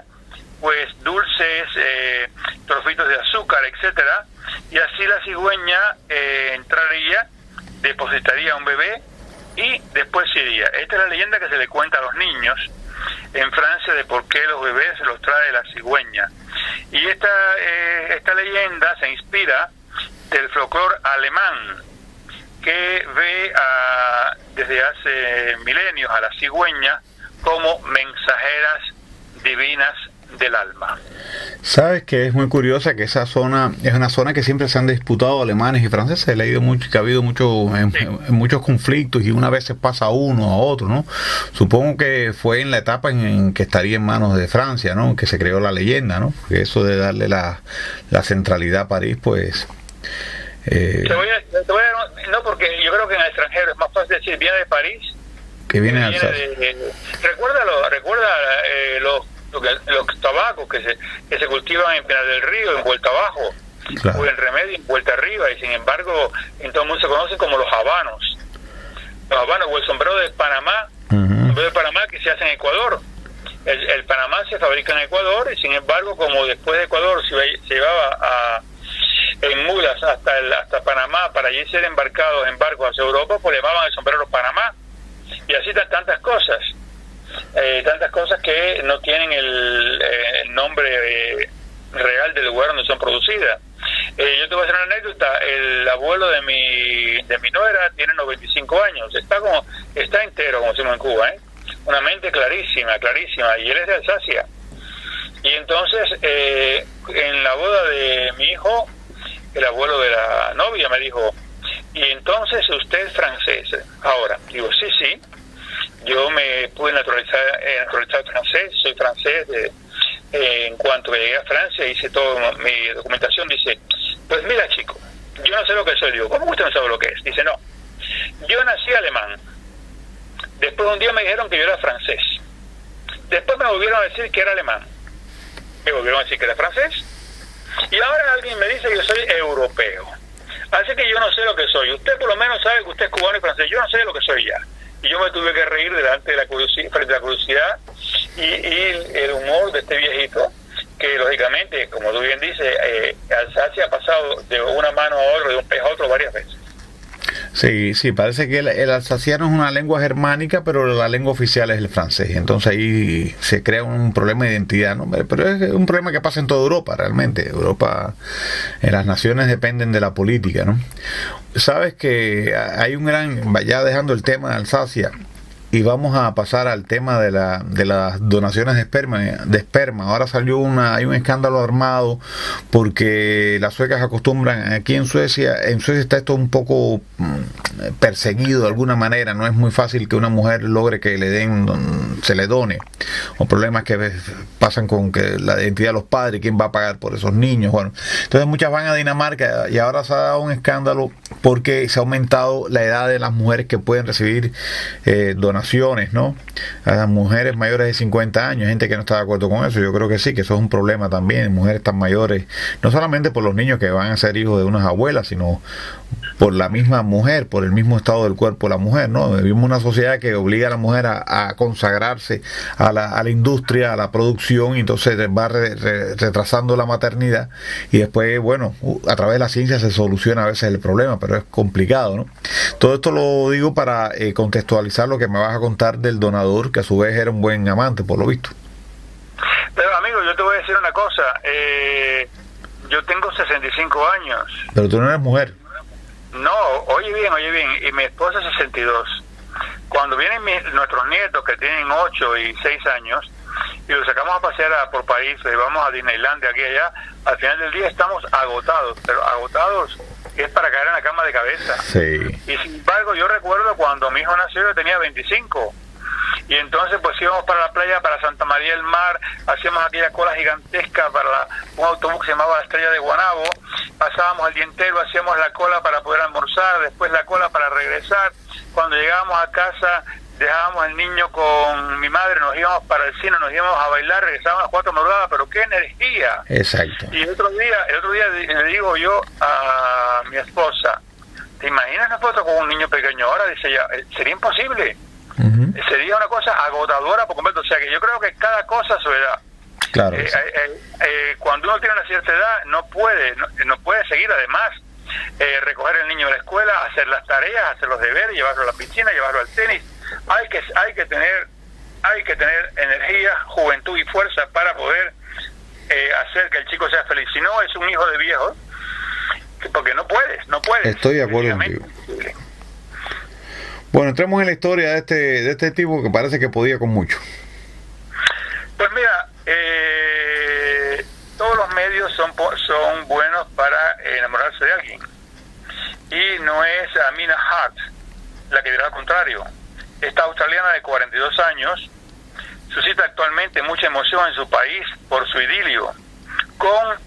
[SPEAKER 4] pues dulces, trocitos de azúcar, etcétera, y así la cigüeña entraría, depositaría un bebé y después se iría. Esta es la leyenda que se le cuenta a los niños en Francia de por qué los bebés se los trae la cigüeña. Y esta leyenda se inspira del folclore alemán, que ve desde hace milenios a las cigüeñas como mensajeras divinas del alma.
[SPEAKER 3] Sabes que es muy curiosa que esa zona es una zona que siempre se han disputado alemanes y franceses. He leído mucho que ha habido muchos conflictos y una vez se pasa uno a otro, ¿no? Supongo que fue en la etapa en que estaría en manos de Francia, ¿no? Que se creó la leyenda, ¿no? Que eso de darle la centralidad a París, pues...
[SPEAKER 4] no, porque yo creo que en el extranjero es más fácil decir viene de París
[SPEAKER 3] que viene de Alsacia.
[SPEAKER 4] Recuerda los tabacos que se cultivan en Pinar del Río, en Vuelta Abajo, claro, o en Remedio, en Vuelta Arriba, y sin embargo en todo el mundo se conocen como los habanos. Los habanos, o el sombrero de Panamá, el sombrero de Panamá que se hace en Ecuador. El Panamá se fabrica en Ecuador, y sin embargo, como después de Ecuador se llevaba en mulas hasta Panamá para allí ser embarcados en barcos hacia Europa, pues le llamaban el sombrero Panamá. Y así tantas cosas que no tienen el nombre real del lugar donde son producidas. Yo te voy a hacer una anécdota. El abuelo de mi nuera tiene 95 años, está entero, como decimos en Cuba, una mente clarísima, y él es de Alsacia. Y entonces en la boda de mi hijo, el abuelo de la novia me dijo: y entonces usted es francés. Ahora digo, sí, yo me pude naturalizar francés, soy francés. En cuanto que llegué a Francia, hice toda mi documentación. Dice: pues mira, chico, yo no sé lo que soy. Digo: ¿cómo usted no sabe lo que es? Dice: no, yo nací alemán, después un día me dijeron que yo era francés, después me volvieron a decir que era alemán, me volvieron a decir que era francés, y ahora alguien me dice que yo soy europeo. Así que yo no sé lo que soy. Usted por lo menos sabe que usted es cubano y francés. Yo no sé lo que soy ya. Y yo me tuve que reír delante de frente a la curiosidad y el humor de este viejito, que lógicamente, como tú bien dices, Alsacia ha pasado de una mano a otra, de un pez a otro varias veces.
[SPEAKER 3] Sí, parece que el alsaciano es una lengua germánica, pero la lengua oficial es el francés. Entonces ahí se crea un problema de identidad, ¿no? Pero es un problema que pasa en toda Europa, realmente. Europa, las naciones dependen de la política, ¿no? Sabes que hay un ya dejando el tema de Alsacia, y vamos a pasar al tema de las donaciones de esperma. Ahora hay un escándalo armado porque las suecas acostumbran, aquí en Suecia está esto un poco perseguido de alguna manera. No es muy fácil que una mujer logre que se le done, o problemas que pasan con que la identidad de los padres, quién va a pagar por esos niños. Bueno, entonces muchas van a Dinamarca, y ahora se ha dado un escándalo porque se ha aumentado la edad de las mujeres que pueden recibir donaciones, ¿no? A las mujeres mayores de 50 años, gente que no está de acuerdo con eso. Yo creo que sí, que eso es un problema también, mujeres tan mayores, no solamente por los niños que van a ser hijos de unas abuelas, sino por la misma mujer, por el mismo estado del cuerpo de la mujer, ¿no? Vivimos una sociedad que obliga a la mujer a consagrarse a la industria, a la producción, y entonces va retrasando la maternidad, y después, bueno, a través de la ciencia se soluciona a veces el problema, pero es complicado, ¿no? Todo esto lo digo para contextualizar lo que me vas a contar del donador, que a su vez era un buen amante, por lo visto.
[SPEAKER 4] Pero amigo, yo te voy a decir una cosa, yo tengo 65 años.
[SPEAKER 3] Pero tú no eres mujer.
[SPEAKER 4] No, oye bien, y mi esposa 62. Cuando vienen nuestros nietos, que tienen 8 y 6 años, y los sacamos a pasear por París, y vamos a Disneylandia, aquí y allá, al final del día estamos agotados, pero agotados es para caer en la cama de cabeza.
[SPEAKER 3] Sí. Y
[SPEAKER 4] sin embargo, yo recuerdo cuando mi hijo nació, yo tenía 25. Y entonces pues íbamos para la playa, para Santa María del Mar, hacíamos aquella cola gigantesca para un autobús que se llamaba La Estrella de Guanabo, pasábamos el día entero, hacíamos la cola para poder almorzar, después la cola para regresar. Cuando llegábamos a casa dejábamos al niño con mi madre, nos íbamos para el cine, nos íbamos a bailar, regresábamos a las 4 de la madrugada, pero qué energía.
[SPEAKER 3] Exacto.
[SPEAKER 4] Y el otro día le digo yo a mi esposa, ¿te imaginas una foto con un niño pequeño ahora? Dice ella, sería imposible. Sería una cosa agotadora por completo. O sea que yo creo que cada cosa a su edad.
[SPEAKER 3] Claro.
[SPEAKER 4] Cuando uno tiene una cierta edad no puede seguir además recoger el niño de la escuela, hacer las tareas, hacer los deberes, llevarlo a la piscina, llevarlo al tenis. Hay que tener energía, juventud y fuerza para poder hacer que el chico sea feliz. Si no, es un hijo de viejo, porque no puedes.
[SPEAKER 3] Estoy de acuerdo contigo. Bueno, entremos en la historia de este tipo que parece que podía con mucho.
[SPEAKER 4] Pues mira, todos los medios son buenos para enamorarse de alguien. Y no es Amina Hart la que dirá lo contrario. Esta australiana de 42 años suscita actualmente mucha emoción en su país por su idilio con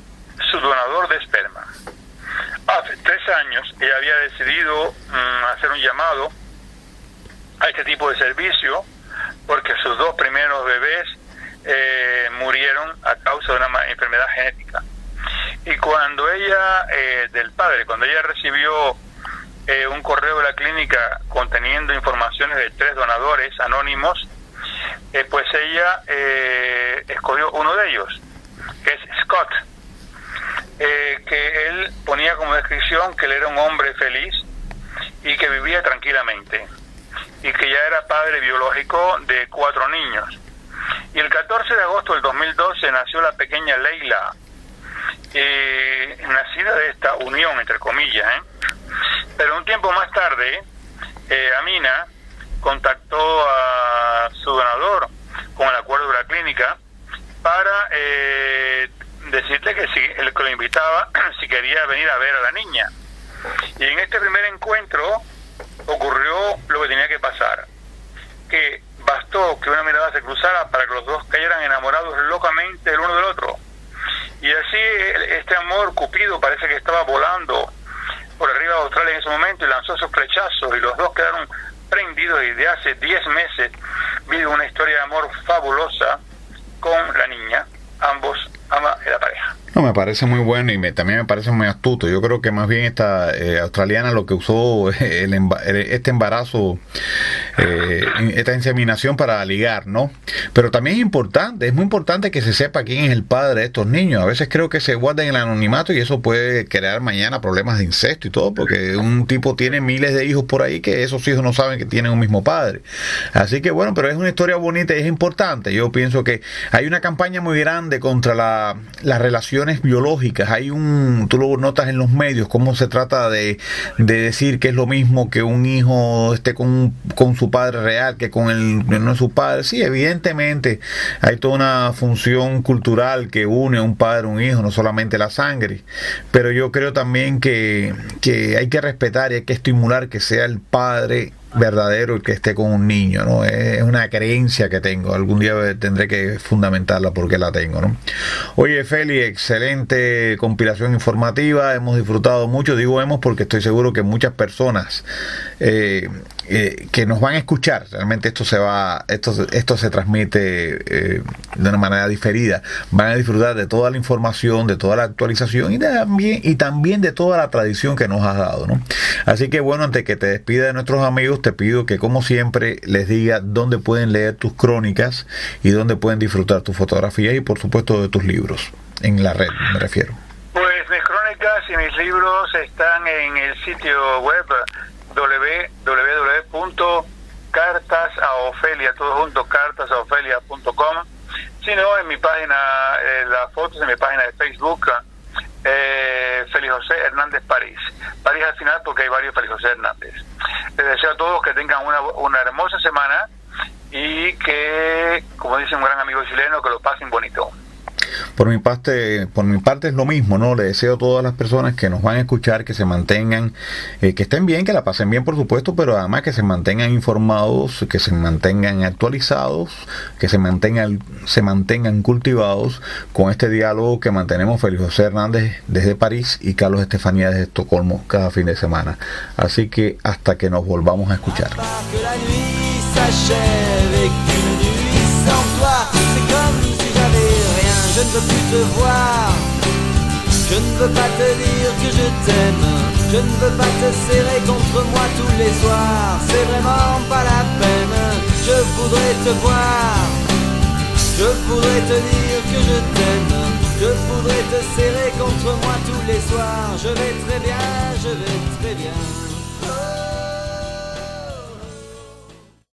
[SPEAKER 4] su donador de esperma. Hace 3 años ella había decidido hacer un llamado a este tipo de servicio porque sus 2 primeros bebés murieron a causa de una enfermedad genética. Y cuando ella recibió un correo de la clínica conteniendo informaciones de 3 donadores anónimos, pues ella escogió uno de ellos, que es Scott, que él ponía como descripción que él era un hombre feliz y que vivía tranquilamente y que ya era padre biológico de 4 niños. Y el 14 de agosto del 2012 nació la pequeña Leila, nacida de esta unión, entre comillas, Pero un tiempo más tarde, Amina contactó a su donador con el acuerdo de la clínica para decirle que lo invitaba si quería venir a ver a la niña. Y en este primer encuentro ocurrió lo que tenía que pasar, que bastó que una mirada se cruzara para que los dos cayeran enamorados locamente el uno del otro. Y así este amor cupido parece que estaba volando por arriba de Australia en ese momento y lanzó sus flechazos y los dos quedaron prendidos y desde hace 10 meses vive una historia de amor fabulosa con la niña. Ambos aman a la pareja.
[SPEAKER 3] No, me parece muy bueno y también me parece muy astuto. Yo creo que más bien esta australiana lo que usó este embarazo, esta inseminación para ligar, ¿no? Pero también es muy importante que se sepa quién es el padre de estos niños. A veces creo que se guardan en el anonimato y eso puede crear mañana problemas de incesto y todo, porque un tipo tiene miles de hijos por ahí que esos hijos no saben que tienen un mismo padre. Así que bueno, pero es una historia bonita y es importante. Yo pienso que hay una campaña muy grande contra las relaciones biológicas. Tú lo notas en los medios, cómo se trata de decir que es lo mismo que un hijo esté con su padre real que con no su padre. Sí, evidentemente hay toda una función cultural que une a un padre a un hijo, no solamente la sangre, pero yo creo también que hay que respetar y hay que estimular que sea el padre verdadero el que esté con un niño, ¿no? Es una creencia que tengo, algún día tendré que fundamentarla porque la tengo, ¿no? Oye, Feli, excelente compilación informativa, hemos disfrutado mucho, digo hemos porque estoy seguro que muchas personas que nos van a escuchar, realmente esto se transmite de una manera diferida, van a disfrutar de toda la información, de toda la actualización y también de toda la tradición que nos has dado, ¿no? Así que bueno, antes que te despida de nuestros amigos, te pido que como siempre les diga dónde pueden leer tus crónicas y dónde pueden disfrutar tus fotografías y por supuesto de tus libros, en la red me refiero.
[SPEAKER 4] Pues mis crónicas y mis libros están en el sitio web cartasaofelia.com, sino en mi página, las fotos en mi página de Facebook, Félix José Hernández París al final porque hay varios Félix José Hernández. Les deseo a todos que tengan una hermosa semana y que, como dice un gran amigo chileno, que lo pasen bonito.
[SPEAKER 3] Por mi parte es lo mismo, ¿no? Le deseo a todas las personas que nos van a escuchar que se mantengan, que estén bien, que la pasen bien, por supuesto, pero además que se mantengan informados, que se mantengan actualizados, que se mantengan cultivados con este diálogo que mantenemos Félix José Hernández desde París y Carlos Estefanía desde Estocolmo cada fin de semana. Así que hasta que nos volvamos a escuchar.
[SPEAKER 2] s'achève et qu'une nuit sans toi, c'est comme si j'avais rien. Je ne veux plus te voir, je ne veux pas te dire que je t'aime, je ne veux pas te serrer contre moi tous les soirs, c'est vraiment pas la peine. Je voudrais te voir, je voudrais te dire que je t'aime, je voudrais te serrer contre moi tous les soirs. Je vais très bien, je vais très bien. Oh.